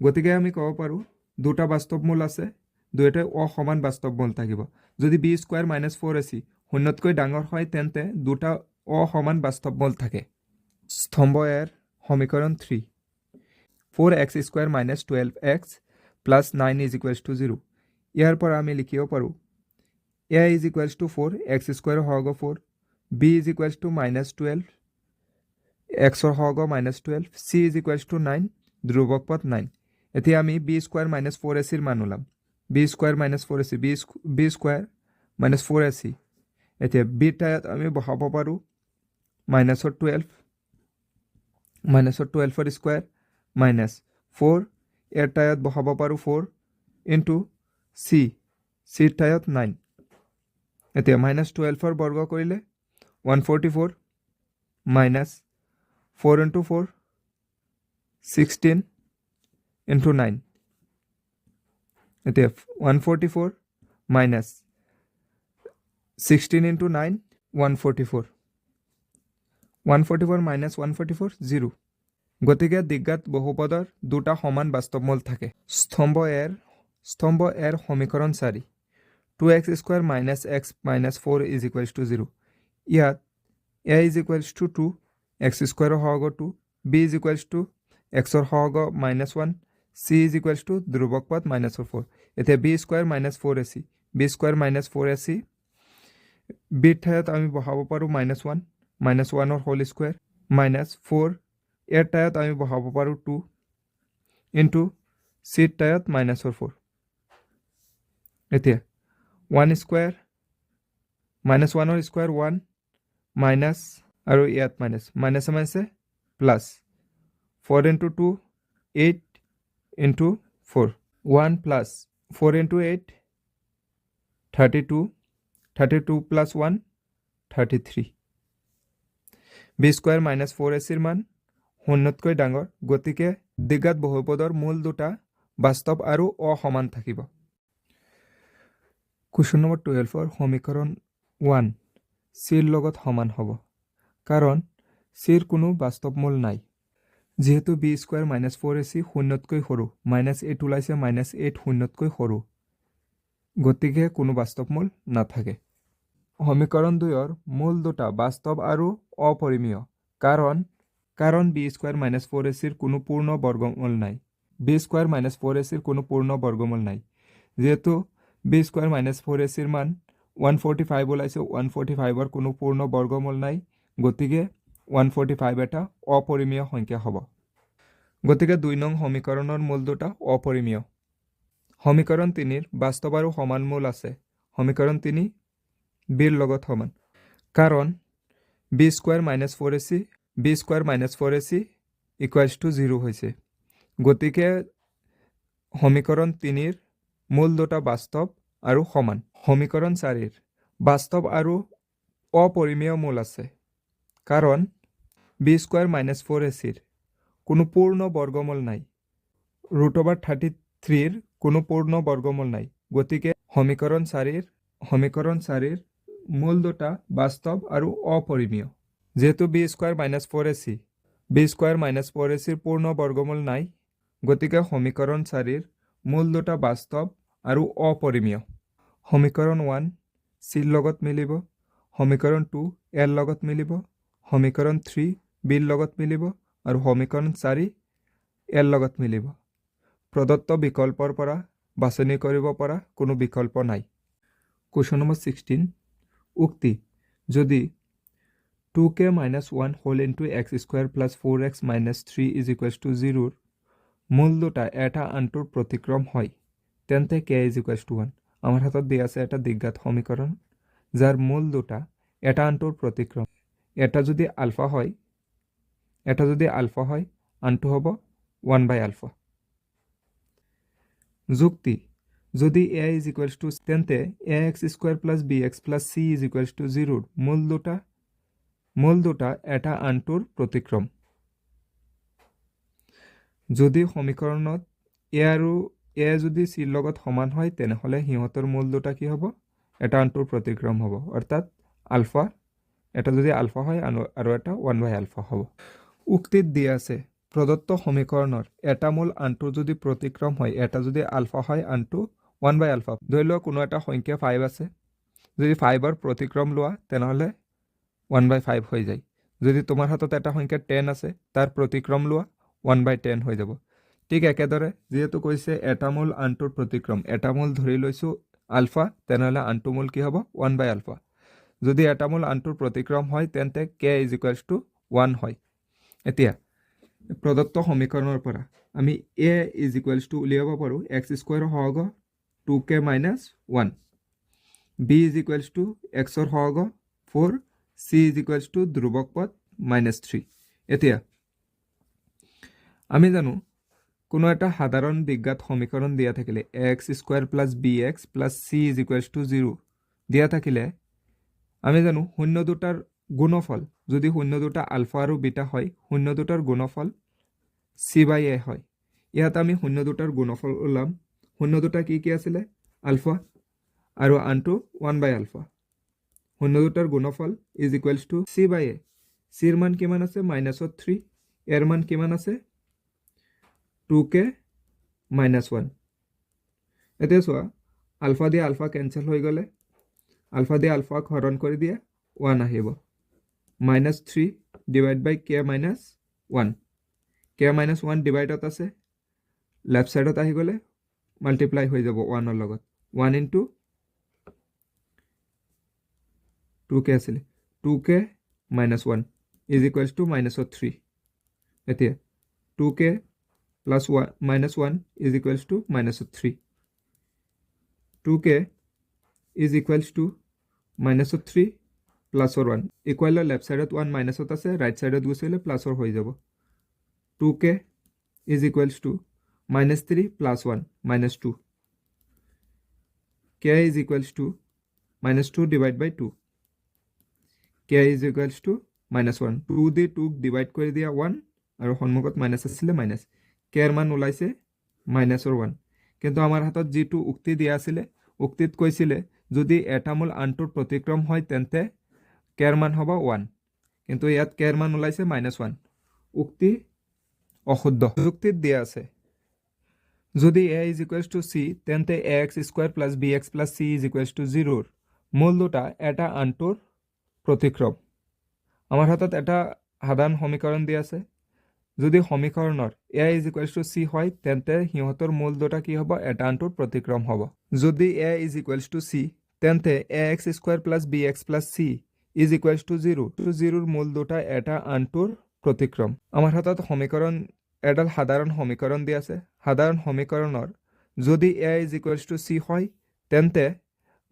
গতিকে আমি ক'ব পাৰোঁ দুটা বাস্তৱ মূল আছে দুয়োটাই অসমান বাস্তৱ মূল থাকিব যদি b² - 4ac শূন্যতকৈ ডাঙৰ হয় তেন্তে দুটা অসমান বাস্তৱ মূল থাকে স্তম্ভ এৰ সমীকৰণ 3 4x² - 12x + 9 is equals to 0 ইয়াৰ পৰা আমি লিখিব পাৰোঁ a is equals two 4 x² সহগ 4 b ইজ ইকুৱেলছ টু -12 xৰ সহগ -12 c ইজ ইকুৱেলছ টু 9 ধ্ৰুৱক পদ 9 এতিয়া আমি b² - 4ac ৰ মান ওলাম b² - 4ac b² - 4ac এতিয়া বিৰ ঠাইত আমি বহাব পাৰোঁ -12 -12ৰ স্কুৱাৰ -4 এৰ ঠাইত বহাব পাৰোঁ 4 ইনটু চিৰ ঠাইত 9 এতিয়া -12ৰ বৰ্গ কৰিলে 144 -4 × 4 16 × 9 এতিয়া 144 -16 × 9 144 144 - 144 0 গতিকে দিজ্ঞাত বহুপদৰ দুটা সমান বাস্তৱ মূল থাকে স্তম্ভ এৰ সমীকৰণ 4 2x² - x - 4 is equals to 0 ইয়াত a is equals two 2 x² সহগ 2 b ইজ ইকুৱেলছ টু xৰ সহগ -1 c ইজ ইকুৱেলছ টু ধ্ৰুৱক পদ -4 এতিয়া b² - 4ac বিৰ ঠাইত আমি বহাব পাৰোঁ -1 মাইনাছ 1ৰ হোল স্কুৱেৰ মাইনাছ 4 ইয়াৰ টাইত আমি বহাব পাৰোঁ 2 ইনটু চিৰ টাইত মাইনাছৰ 4 এতিয়া 1 স্কুৱেৰ মাইনাছ 1ৰ স্কুৱেৰ 1 মাইনাছ আৰু ইয়াত মাইনাছে plus 4 into 2 8 into 4 1 plus 4 into 8 32 32 plus 1 33 B square minus 4ac মান শূন্যতকৈ ডাঙৰ গতিকে দ্বিঘাত বহুপদৰ মূল দুটা বাস্তৱ আৰু অসমান থাকিব কুৱেশ্যন নম্বৰ 12ৰ সমীকৰণ 1 চিৰ লগত সমান হ'ব কাৰণ চিৰ কোনো বাস্তৱ মূল নাই যেহেতু বি স্কুৱেৰ মাইনাছ 4ac শূন্যতকৈ সৰু মাইনাছ 8 ওলাইছে মাইনাছ 8 শূন্যতকৈ সৰু গতিকে কোনো বাস্তৱ মূল নাথাকে সমীকৰণ 2ৰ মূল দুটা বাস্তৱ আৰু অপৰিমেয় কাৰণ বি স্কুৱেৰ মাইনাছ 4ac কোনো পূৰ্ণ বৰ্গমূল নাই বি স্কুৱেৰ মাইনাছ 4ac কোনো পূৰ্ণ বৰ্গমূল নাই যেহেতু বি স্কুৱেৰ মাইনাছ 4ac মান 145 ওলাইছে 145ৰ কোনো পূৰ্ণ বৰ্গমূল নাই গতিকে 145 এটা অপৰিমেয় সংখ্যা হ'ব গতিকে 2 নং সমীকৰণৰ মূল দুটা অপৰিমেয় সমীকৰণ 3ৰ বাস্তৱ আৰু সমান মূল আছে সমীকৰণ 3 বিৰ লগত সমান কাৰণ B square minus 4ac equals to 0 হৈছে গতিকে সমীকৰণ 3ৰ মূল দুটা বাস্তৱ আৰু সমান সমীকৰণ 4ৰ বাস্তৱ আৰু অপৰিমেয় মূল আছে কাৰণ বি স্কুৱেৰ মাইনাছ 4ac কোনো পূৰ্ণ বৰ্গমূল নাই √33ৰ কোনো পূৰ্ণ বৰ্গমূল নাই গতিকে সমীকৰণ 4ৰ মূল দুটা বাস্তৱ আৰু অপৰিমেয় যেহেতু বি স্কুৱেৰ মাইনাছ 4ac পূৰ্ণ বৰ্গমূল নাই গতিকে সমীকৰণ 4ৰ মূল দুটা বাস্তৱ আৰু অপৰিমেয় সমীকৰণ 1 চিৰ লগত মিলিব সমীকৰণ 2 এৰ লগত মিলিব সমীকৰণ 3 বিৰ লগত মিলিব আৰু সমীকৰণ 4 এৰ লগত মিলিব প্ৰদত্ত বিকল্পৰ পৰা বাছনি কৰিব পৰা কোনো বিকল্প নাই কুৱেশ্যন নম্বৰ 16 উক্তি যদি 2k minus 1 whole into x square plus 4x minus 3 is equals to 0 মূল দুটা এটা আনটোৰ প্ৰতিক্ৰম হয় তেন্তে k is equals to 1 আমাৰ হাতত দিয়া আছে এটা দ্বিঘাত সমীকৰণ যাৰ মূল দুটা এটা আনটোৰ প্ৰতিক্ৰম এটা যদি আলফা হয় আনটো হ'ব 1 by alpha যুক্তি যদি a is equals to তেন্তে ax square plus bx plus c is equals to 0 মূল দুটা এটা আনটোৰ প্ৰতিক্ৰম যদি সমীকৰণত a আৰু a যদি c ৰ লগত সমান হয় তেনেহলে হিহঁতৰ মূল দুটা কি হ'ব এটা আনটোৰ প্ৰতিক্ৰম হ'ব অৰ্থাৎ আলফা এটা যদি আলফা হয় আৰু এটা 1 by alpha হ'ব উক্তিত দিয়া আছে প্ৰদত্ত সমীকৰণৰ এটা মূল আনটোৰ যদি প্ৰতিক্ৰম হয় এটা যদি আলফা হয় আনটো 1 by alpha ধৰি লোৱা কোনো এটা সংখ্যা 5 আছে যদি 5ৰ প্ৰতিক্ৰম লোৱা তেনেহলে 1 by 5 হৈ যায় যদি তোমাৰ হাতত এটা সংখ্যা 10 আছে তাৰ প্ৰতিক্ৰম লোৱা 1 by 10 হৈ যাব ঠিক একেদৰে যেহেতু কৈছে এটা মূল আনটোৰ প্ৰতিক্ৰম এটা মূল ধৰি লৈছো আলফা তেনেহলে আনটো মূল কি হ'ব 1 by alpha যদি এটা মূল আনটোৰ প্ৰতিক্ৰম হয় তেন্তে k is equals to 1 হয় এতিয়া প্ৰদত্ত সমীকৰণৰ পৰা আমি a is equals to উলিয়াব পাৰো x স্কয়াৰ সহগ 2k minus 1 b is equals to x ৰ সহগ 4 c is equals to ধ্ৰুবক পদ -3 এতিয়া আমি জানো কোনো এটা সাধাৰণ বিজ্ঞাত সমীকৰণ দিয়া থাকিলে x square plus bx plus c is equals to 0 দিয়া থাকিলে আমি জানো শূন্য দুটাৰ গুণফল যদি শূন্য দুটা আলফা আৰু বিটা হয় শূন্য দুটাৰ গুণফল c by a হয় ইয়াত আমি শূন্য দুটাৰ গুণফল ওলাম শূন্য দুটা কি আছিল আলফা আৰু আনটো 1 by alpha শূন্য দুটাৰ গুণফল is equals to c by a c ৰ মান কিমান আছে -3 এৰ মান কিমান আছে 2k -1 এতিয়া চোৱা আলফা দিয়ে আলফা কেনসেল হৈ গলে আলফা দিয়ে আলফা হৰণ কৰি দিয়ে 1 আহিব -3 ডিভাইড বাই k -1 k -1 ডিভাইডত আছে লেফট সাইডত আহি গলে মাল্টিপ্লাই হৈ যাব 1 ৰ লগত 1 into 2k আছিল 2k minus 1 is equals to minus 3 এতিয়া 2k plus 1 minus 1 is equals to minus 3 2k is equals to minus 3 plus 1 equal left side 1 minus আছে right side গুছাইলে plus হৈ যাব 2k is equals to minus 3 plus 1 minus 2 k is equals to minus 2 divided by 2 k is equals to minus 1 2 the 2 divide কৰি দিয়া 1 আৰু সন্মুখত minus আছিল minus k এৰ মান ওলাইছে মাইনাসৰ 1 কিন্তু আমাৰ হাতত যেটো উক্তি দিয়া আছিল উক্তিত কৈছিলে যদি এটা মূল আনটোৰ প্ৰতিক্ৰম হয় তেন্তে k এর মান হ'ব 1 কিন্তু ইয়াত k এর মান ওলাইছে -1 উক্তি অশুদ্ধ যুক্তিত দিয়া আছে যদি a = c তেন্তে ax² + bx + c = 0 মূল দুটা এটা আনটোৰ প্ৰতিক্ৰম আমাৰ হাতত এটা সাধাৰণ সমীকৰণ দিয়া আছে যদি সমীকৰণৰ a = c হয় তেন্তে হিহঁতৰ মূল দুটা কি হ'ব এটা আনটোৰ প্ৰতিক্ৰম হ'ব যদি a = c তেন্তে ax² + bx + c = 0 0 মূল দুটা এটা আনটোৰ প্ৰতিক্ৰম আমাৰ হাতত সমীকৰণ এডাল সাধাৰণ সমীকৰণ দিয়া আছে সাধাৰণ সমীকৰণৰ যদি a = c হয় তেন্তে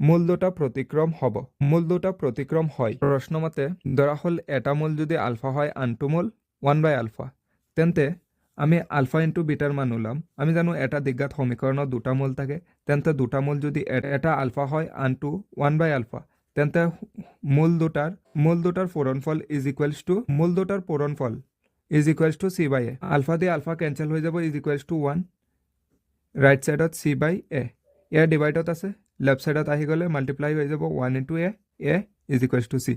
মূল দুটা প্ৰতিক্ৰম হ'ব মূল দুটা প্ৰতিক্ৰম হয় প্ৰশ্নমতে ধৰা হল এটা মূল যদি আলফা হয় আনটো মূল 1/α তেন্তে আমি আলফা * বিটাৰ মান উলাম আমি জানো এটা দিজ্ঞাত সমীকৰণত দুটা মূল থাকে তেন্তে দুটা মূল যদি এটা আলফা হয় আনটো 1/α তেন্তে মূল দুটাৰ পূৰণফল মূল দুটাৰ পূৰণফল c/a আলফা দি আলফা কেনসেল হৈ যাব = 1 ৰাইট সাইডত c/a ইয়াৰ ডিভাইডত আছে লেফট সাইডত আহি গলে মাল্টিপ্লাই হৈ যাব 1 * a = c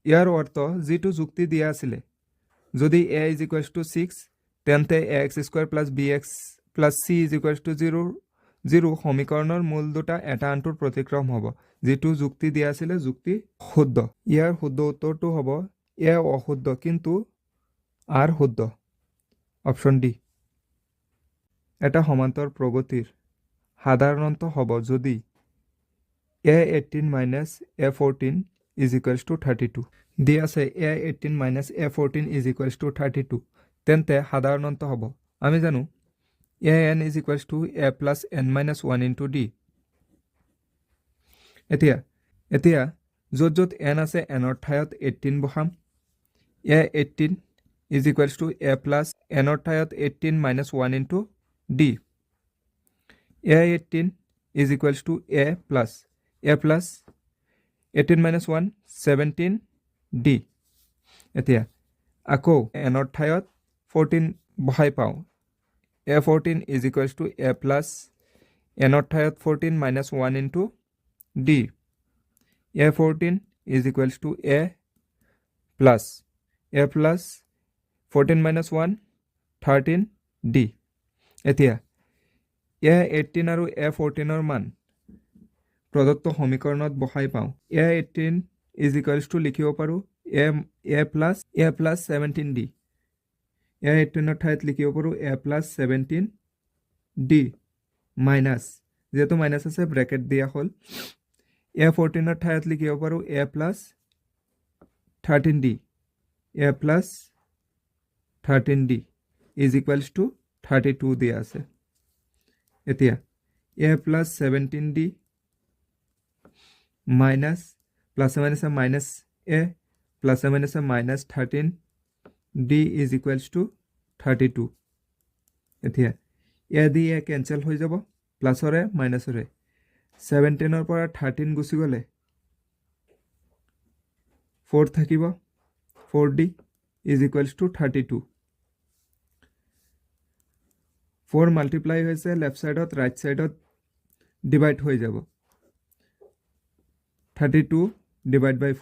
ইয়াৰ অৰ্থ যেটো যুক্তি দিয়া আছিল যদি a = 6 তেন্তে ax² + bx + c = 0 সমীকৰণৰ মূল দুটা এটা আনটোৰ প্ৰতিক্ৰম হ'ব যেটো যুক্তি দিয়া আছিল যুক্তি শুদ্ধ ইয়াৰ শুদ্ধ উত্তৰটো হ'ব এ অশুদ্ধ কিন্তু আর শুদ্ধ অপশন ডি এটা সমান্তর প্রগতির সাধারণত হ'ব যদি a18 - a14 = 32 দি আছে a18 - a14 = 32 তেন্তে সাধারণত হ'ব আমি জানো an = a + n - 1 * d এতিয়া যত n আছে n ৰ ঠাইত 18 বহাম a18 = a + n ৰ ঠাইত 18 - 1 * d a18 = a plus 18 - 1 17 d এতিয়া আকৌ n ৰ ঠাইত 14 বহাই পাওঁ a14 = a plus n ৰ ঠাইত 14 - 1 * d a14 = a plus 14 - 1 13 d এতিয়া a18 আৰু a14 ৰ মান প্ৰদত্ত সমীকৰণত বহাই পাওঁ a18 = লিখিব পাৰো a plus 17 d a18 ৰ ঠাইত লিখিব পাৰো a plus 17 d মাইনাস যেহেতু মাইনাস আছে ব্ৰ্যাকেট দিয়া হল a14 ৰ ঠাইত লিখিব পাৰো a plus 13 d a plus 13 d = 32 দিয়া আছে এতিয়া a plus 17 d minus plus minus a plus minus 13 d = 32 এতিয়া a দি a কেনসেল হৈ যাব প্লাসৰে মাইনাসৰে 17 ৰ পৰা 13 গুচি গলে 4 থাকিব 4d = 32 4 মাল্টিপ্লাই হৈছে লেফট সাইডত রাইট সাইডত ডিভাইড হৈ যাব 32 /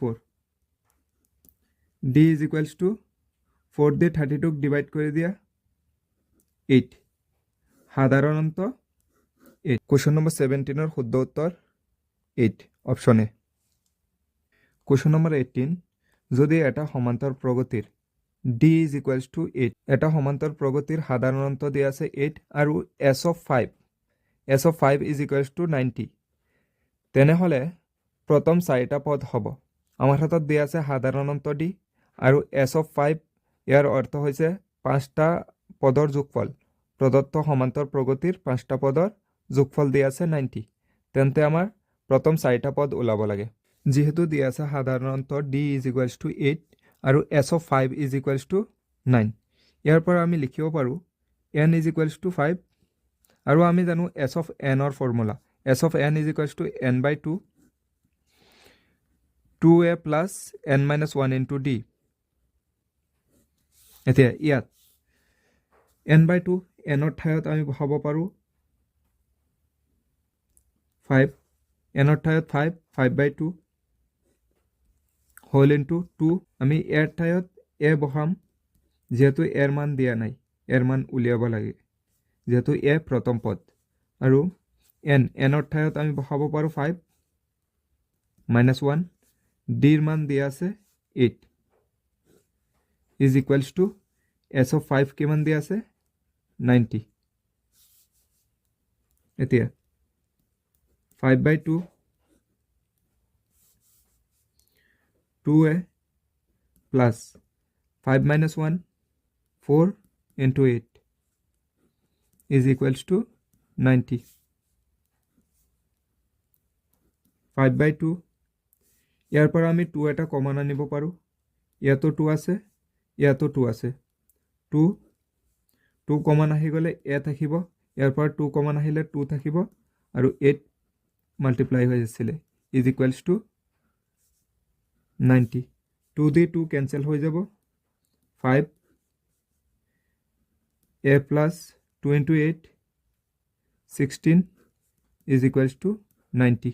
4 d = 4 দিয়ে 32 ক ডিভাইড কৰি দিয়া 8 সাধাৰণত 8 কোৱেশ্চন নম্বৰ 17 ৰ শুদ্ধ উত্তৰ 8 অপচন এ কোৱেশ্চন নম্বৰ 18 যদি এটা সমান্তৰ প্ৰগতিৰ d = 8 এটা সমান্তৰ প্ৰগতিৰ সাধাৰণত দিয়া আছে 8 আৰু s of 5 = 90 তেনেহলে প্ৰথম চাৰিটা পদ হ'ব আমাৰ হাতত দিয়া আছে সাধাৰণ অন্ত d আৰু s of 5 ইয়াৰ অৰ্থ হৈছে 5টা পদৰ যোগফল প্ৰদত্ত সমান্তৰ প্ৰগতিৰ 5টা পদৰ যোগফল দিয়া আছে 90 তেন্তে আমাৰ প্ৰথম 4টা পদ ওলাব লাগে যেহেতু দিয়া আছে সাধাৰণ অন্ত d is equals to 8 আৰু s of 5 is equals to 9 ইয়াৰ পৰা আমি লিখিব পাৰো n is equals to 5 আৰু আমি জানো s of n ৰ formula s of n is equals to n by 2 2a plus n minus 1 into d এতিয়া ইয়াত n by 2 n ৰ ঠাইত আমি বহাব পাৰো 5 n ৰ ঠাইত 5 by 2 whole into 2 আমি ইয়াৰ ঠাইত a বহাম যেহেতু এৰ মান দিয়া নাই এৰ মান উলিয়াব লাগে যেহেতু a প্ৰথম পদ আৰু n ৰ ঠাইত আমি বহাব পাৰো 5 minus 1 d ৰ মান দিয়া আছে 8 is equals to s of 5 কিমান দিয়া আছে 90 এতিয়া 5 by 2 2a plus 5 minus 1 4 into 8 is equals to 90 5 by 2 ইয়াৰ পৰা আমি 2 এটা কমন আনিব পাৰো ইয়াতো 2 আছে ইয়াতো 2 আছে 2 কমন আহি গলে a থাকিব ইয়াৰ পৰা 2 কমন আহিলে 2 থাকিব আৰু 8 মাল্টিপ্লাই হৈ যাছিলে is equals to 90 2 the 2 cancel হৈ যাব 5 a plus 2 into 8 16 is equals to 90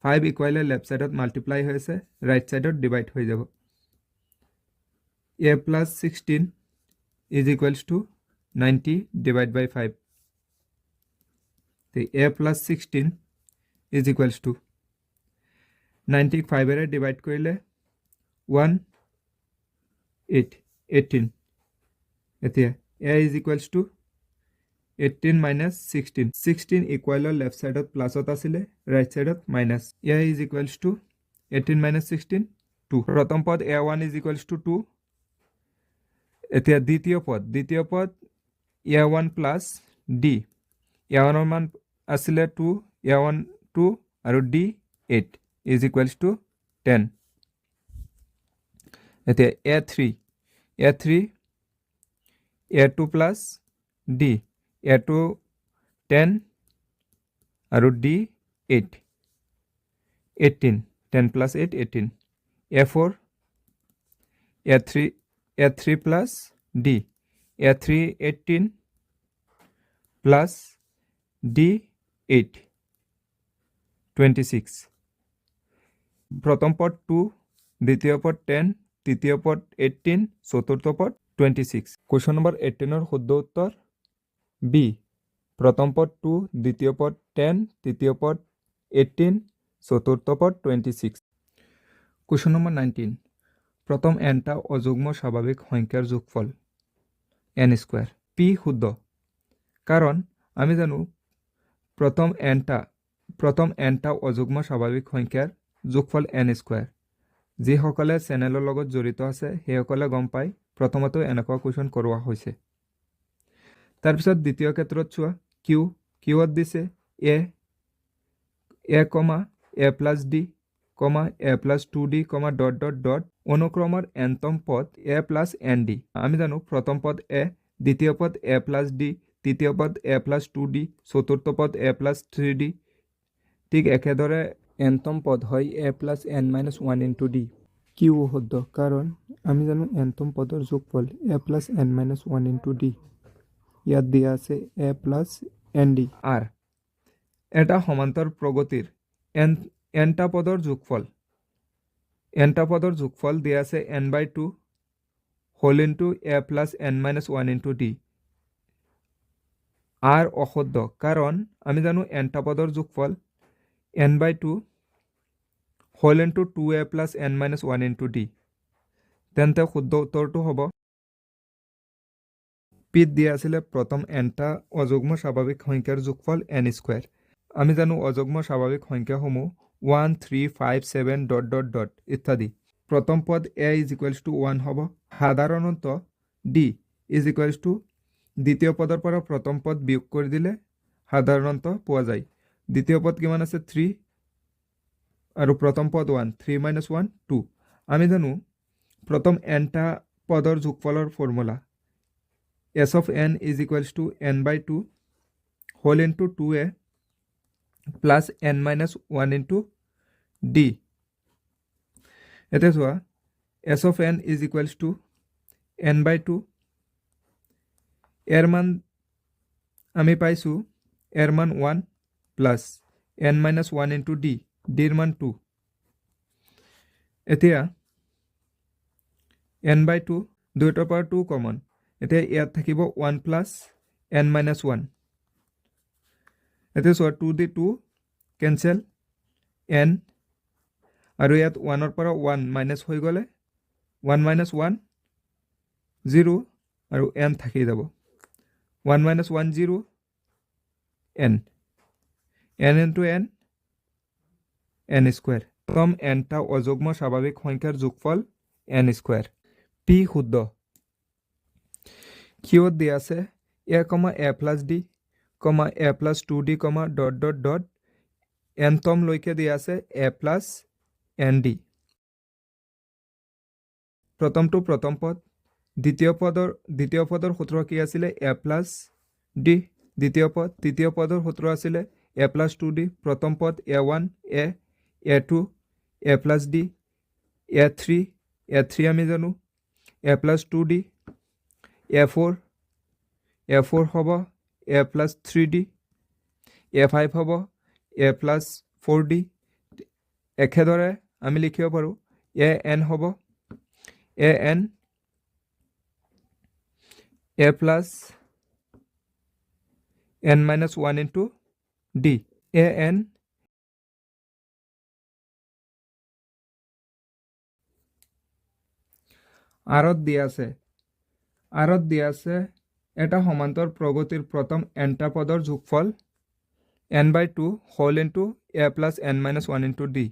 5 ইকুয়ালে left সাইডত multiply হৈছে রাইট সাইডত ডিভাইড হৈ যাব a plus 16 is equals to 90 divided by 5 the a plus 16 is equals to 95 array divide কৰিলে 1 8 18 এতিয়া a is equals to 18 minus 16 16 equal left side of plus ot asile right side of minus a is equals to 18 minus 16 2 pratham pod a1 is equals to 2 etia দ্বিতীয় পদ a1 plus d a1 er মান asile 2 a1 2 aru d 8 is equals to 10 etia a3 a2 plus d a2 10 aru d 8 18 10 plus 8 18 a4 a3 plus d a3 18 plus d 8 26 প্রথম পদ 2 দ্বিতীয় পদ 10 তৃতীয় পদ 18 চতুর্থ পদ 26 কোশ্চেন নম্বৰ 18 ৰ শুদ্ধ উত্তৰ B প্রথম পদ 2 দ্বিতীয় পদ 10 তৃতীয় পদ 18 চতুর্থ পদ 26 কোশ্চেন নম্বৰ 19 প্ৰথম nটা অযুগ্ম স্বাভাবিক সংখ্যাৰ যোগফল n স্কয়াৰ p শুদ্ধ কাৰণ আমি জানো প্ৰথম nটা অযুগ্ম স্বাভাবিক সংখ্যাৰ যোগফল n স্কয়াৰ যি সকলে চ্যানেলৰ লগত জড়িত আছে সেই সকলে গম পায় প্ৰথমতে এনেকুৱা কোৱেশ্চন কৰোৱা হৈছে তাৰ পিছত দ্বিতীয় ক্ষেত্ৰত চোৱা কিউত দিছে a plus d a plus 2d dot অনুক্ৰমৰ nতম পদ a plus nd আমি জানো প্ৰথম পদ a দ্বিতীয় পদ a plus d তৃতীয় পদ a plus 2d চতুৰ্থ পদ a plus 3d ঠিক একেদৰে nতম পদ হয় a plus n minus 1 into d Q শুদ্ধ কাৰণ আমি জানো nতম পদৰ যোগফল a plus n minus 1 into d ইয়াত দিয়া আছে a plus nd r এটা সমান্তৰ প্ৰগতিৰ nটা পদৰ যোগফল দিয়া আছে n by 2 whole into a plus n minus 1 into d r অশুদ্ধ কাৰণ আমি জানো nটা পদৰ যোগফল n by 2 whole into 2a plus n minus 1 into d তেন্তে শুদ্ধ উত্তৰটো হ'ব পিত দিয়া আছিল প্ৰথম nটা অযুগ্ম স্বাভাবিক সংখ্যাৰ যোগফল n স্কয়ার আমি জানো অযুগ্ম স্বাভাবিক সংখ্যাসমূহ 1 3 5 7 ডট ইত্যাদি প্ৰথম পদ a ইজ ইকুৱেলছ টু 1 হ'ব সাধাৰণত d ইজ ইকুৱেলছ টু দ্বিতীয় পদৰ পৰা প্ৰথম পদ বিয়োগ কৰি দিলে সাধাৰণত পোৱা যায় দ্বিতীয় পদ কিমান আছে 3 আৰু প্ৰথম পদ 1 3 - 1 2 আমি জানো প্ৰথম nটা পদৰ যোগফলৰ formula s of n is equals to n by 2 whole into 2a plus n minus 1 into d. It is what s of n is equals to n by 2 এর মান আমি পাইছো এর মান 1 plus n minus 1 into d d এর মান 2 এতিয়া n by 2 দুইটাৰ পৰা 2 কমন এতিয়া ইয়াত থাকিব 1 plus n minus 1 এতিয়া সো 2 দি 2 কেনসেল n আৰু ইয়াত 1 ৰ পৰা 1 মাইনাস হৈ গলে 1 minus 1 0 আৰু n থাকি যাব 1 minus 1 0 n n into n n square প্রথম n টা অযুগ্ম স্বাভাবিক সংখ্যাৰ যোগফল n square p শুদ্ধ কিউত দিয়া আছে a, a plus d, a plus 2d, dot dot dot n তম লৈকে দিয়া আছে a plus nd প্ৰথমটো প্ৰথম পদ দ্বিতীয় পদৰ সূত্ৰ কি আছিল a plus d দ্বিতীয় পদৰ সূত্ৰ আছিল a plus 2d প্ৰথম পদ a1 a a2 a plus d a3 আমি জানো a plus 2d a4 হ'ব a plus 3d a5 হ'ব a plus 4d একেদৰে আমি লিখিব পাৰো an হ'ব an a plus n minus 1 into d an আৰত দিয়া আছে এটা সমান্তৰ প্ৰগতিৰ প্ৰথম nটা পদৰ যোগফল n by 2 whole into a plus n minus 1 into d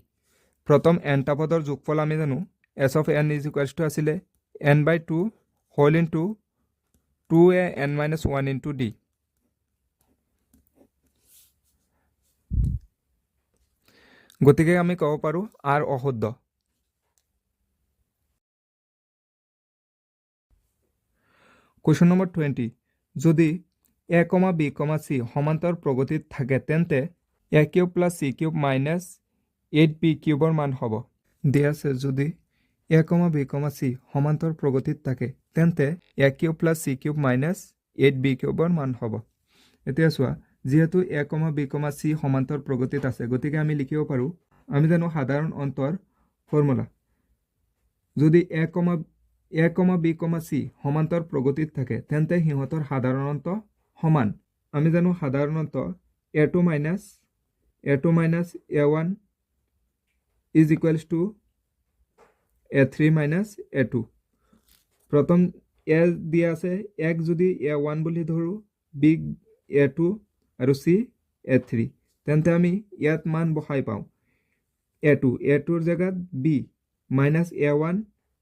প্ৰথম nটা পদৰ যোগফল আমি জানো s of n is equals to আছিলে n by 2 whole into 2a n minus 1 into d গতিকে আমি ক'ব পাৰো r অশুদ্ধ Question number 20 যদি a, b, c সমান্তৰ প্ৰগতিত থাকে তেন্তে a cube plus c cube minus 8b কিউবৰ মান হ'ব দিয়া আছে যদি a, b, c সমান্তৰ প্ৰগতিত থাকে তেন্তে a cube plus c cube minus 8b কিউবৰ মান হ'ব এতিয়া চোৱা যেহেতু a, b, c সমান্তৰ প্ৰগতিত আছে গতিকে আমি লিখিব পাৰো আমি জানো সাধাৰণ অন্তৰ ফৰ্মুলা যদি a, b, c সমান্তৰ প্ৰগতিত থাকে তেন্তে হিহঁতৰ সাধাৰণত সমান আমি জানো সাধাৰণত a2 minus a1 is equals to a3 minus a2 প্ৰথম a দিয়া আছে এক যদি a1 বুলি ধৰো b a2 আৰু c a3 তেন্তে আমি ইয়াত মান বহাই পাওঁ a2 ৰ জায়গাত b minus a1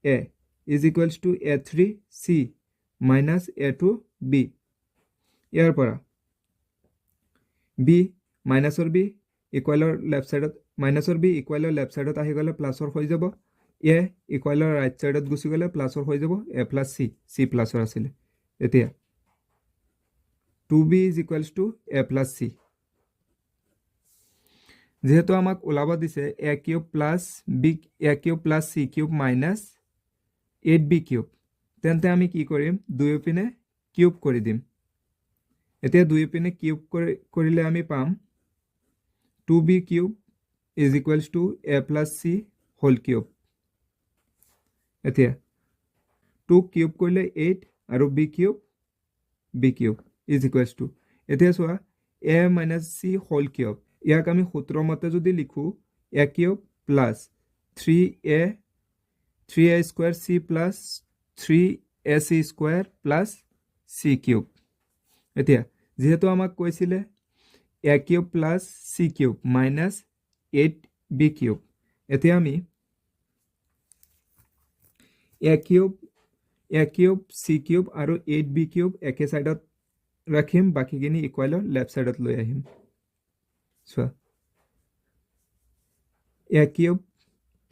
a is equals to a3 c minus a2 b ইয়াৰ পৰা b মাইনাসৰ b ইকুৱেলৰ লেফট সাইডত মাইনাসৰ b ইকুৱেলৰ লেফট সাইডত আহি গলে প্লাসৰ হৈ যাব a ইকুৱেলৰ ৰাইট সাইডত গুছি গলে প্লাসৰ হৈ যাব a plus c প্লাসৰ আছিল এতিয়া 2b is equals to a plus c যেহেতু আমাক ওলাব দিছে a cube plus c cube minus 8b cube তেন্তে আমি কি কৰিম দুইপিনে কিউব কৰি দিম এতিয়া দুইপিনে কিউব কৰিলে আমি পাম 2b cube is equals to a plus c whole cube এতিয়া 2 কিউব কৰিলে 8 আৰু b cube is equals to এতিয়া চোৱা a minus c whole cube ইয়াক আমি সূত্ৰ মতে যদি লিখো a cube plus 3a square c plus 3ac square plus c cube এতিয়া যেহেতু আমাক কৈছিলে a cube plus c cube minus 8b cube এতিয়া আমি a cube c cube আৰু 8b cube একে সাইডত ৰাখিম বাকিখিনি ইকুৱেলৰ লেফট সাইডত লৈ আহিম চোৱা a cube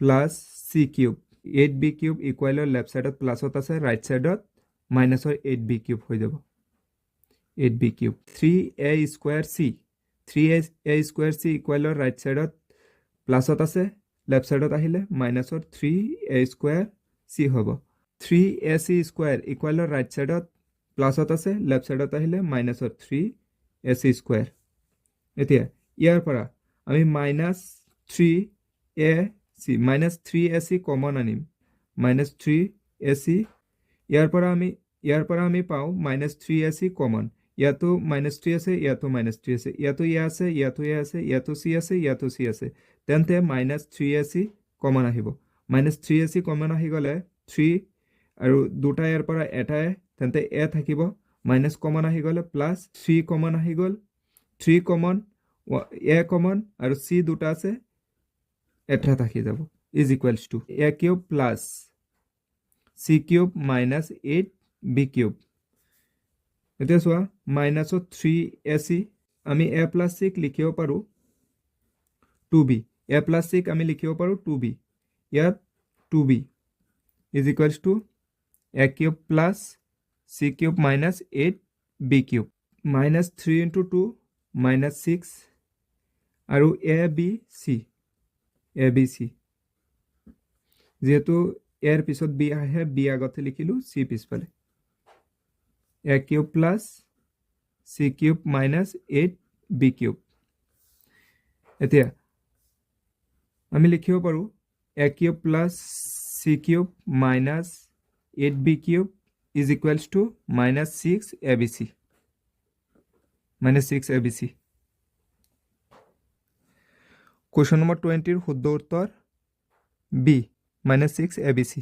plus c cube 8b cube ইকুৱেলৰ লেফট সাইডত প্লাসত আছে ৰাইট সাইডত মাইনাসৰ 8b cube হৈ যাব 8b cube 3a square c 3a square c ইকুৱেলৰ ৰাইট সাইডত প্লাসত আছে লেফট সাইডত আহিলে মাইনাসৰ 3a square c হ'ব 3ac square ইকুৱেলৰ ৰাইট সাইডত প্লাসত আছে লেফট সাইডত আহিলে মাইনাসৰ 3ac square এতিয়া ইয়াৰ পৰা আমি minus 3ac minus 3ac common আনিম minus 3ac ইয়াৰ পৰা আমি পাও minus 3ac কমন ইয়াতো minus 3 আছে ইয়াতো minus 3 আছে ইয়াতো আছে ইয়াতো আছে ইয়াতো c আছে ইয়াতো c আছে তেন্তে minus 3ac কমন আহিব minus 3ac কমন আহি গলে 3 আৰু দুটা ইয়াৰ পৰা এটাই তেন্তে a থাকিব minus কমন আহি গলে plus 3 কমন আহি গল 3 কমন a কমন আৰু c দুটা আছে এটা থাকি যাব is equals to a cube plus c cube minus 8b cube এতিয়া সোয়া minus 3ac আমি a plus c লিখিব পাৰো 2b a plus c আমি লিখিব পাৰো 2b ইয়াত 2b is equals to a cube plus c cube minus 8b cube minus 3 into 2 minus 6 আৰু a b c ABC যেহেতু এর পিছত b আহে b আগতে লিখিলো c পিছফালে a cube plus c cube minus 8b cube এতিয়া আমি লিখিব পাৰো a cube plus c cube minus 8b cube is equals to minus 6abc minus 6abc Question number 20 শুদ্ধ উত্তৰ B minus 6 ABC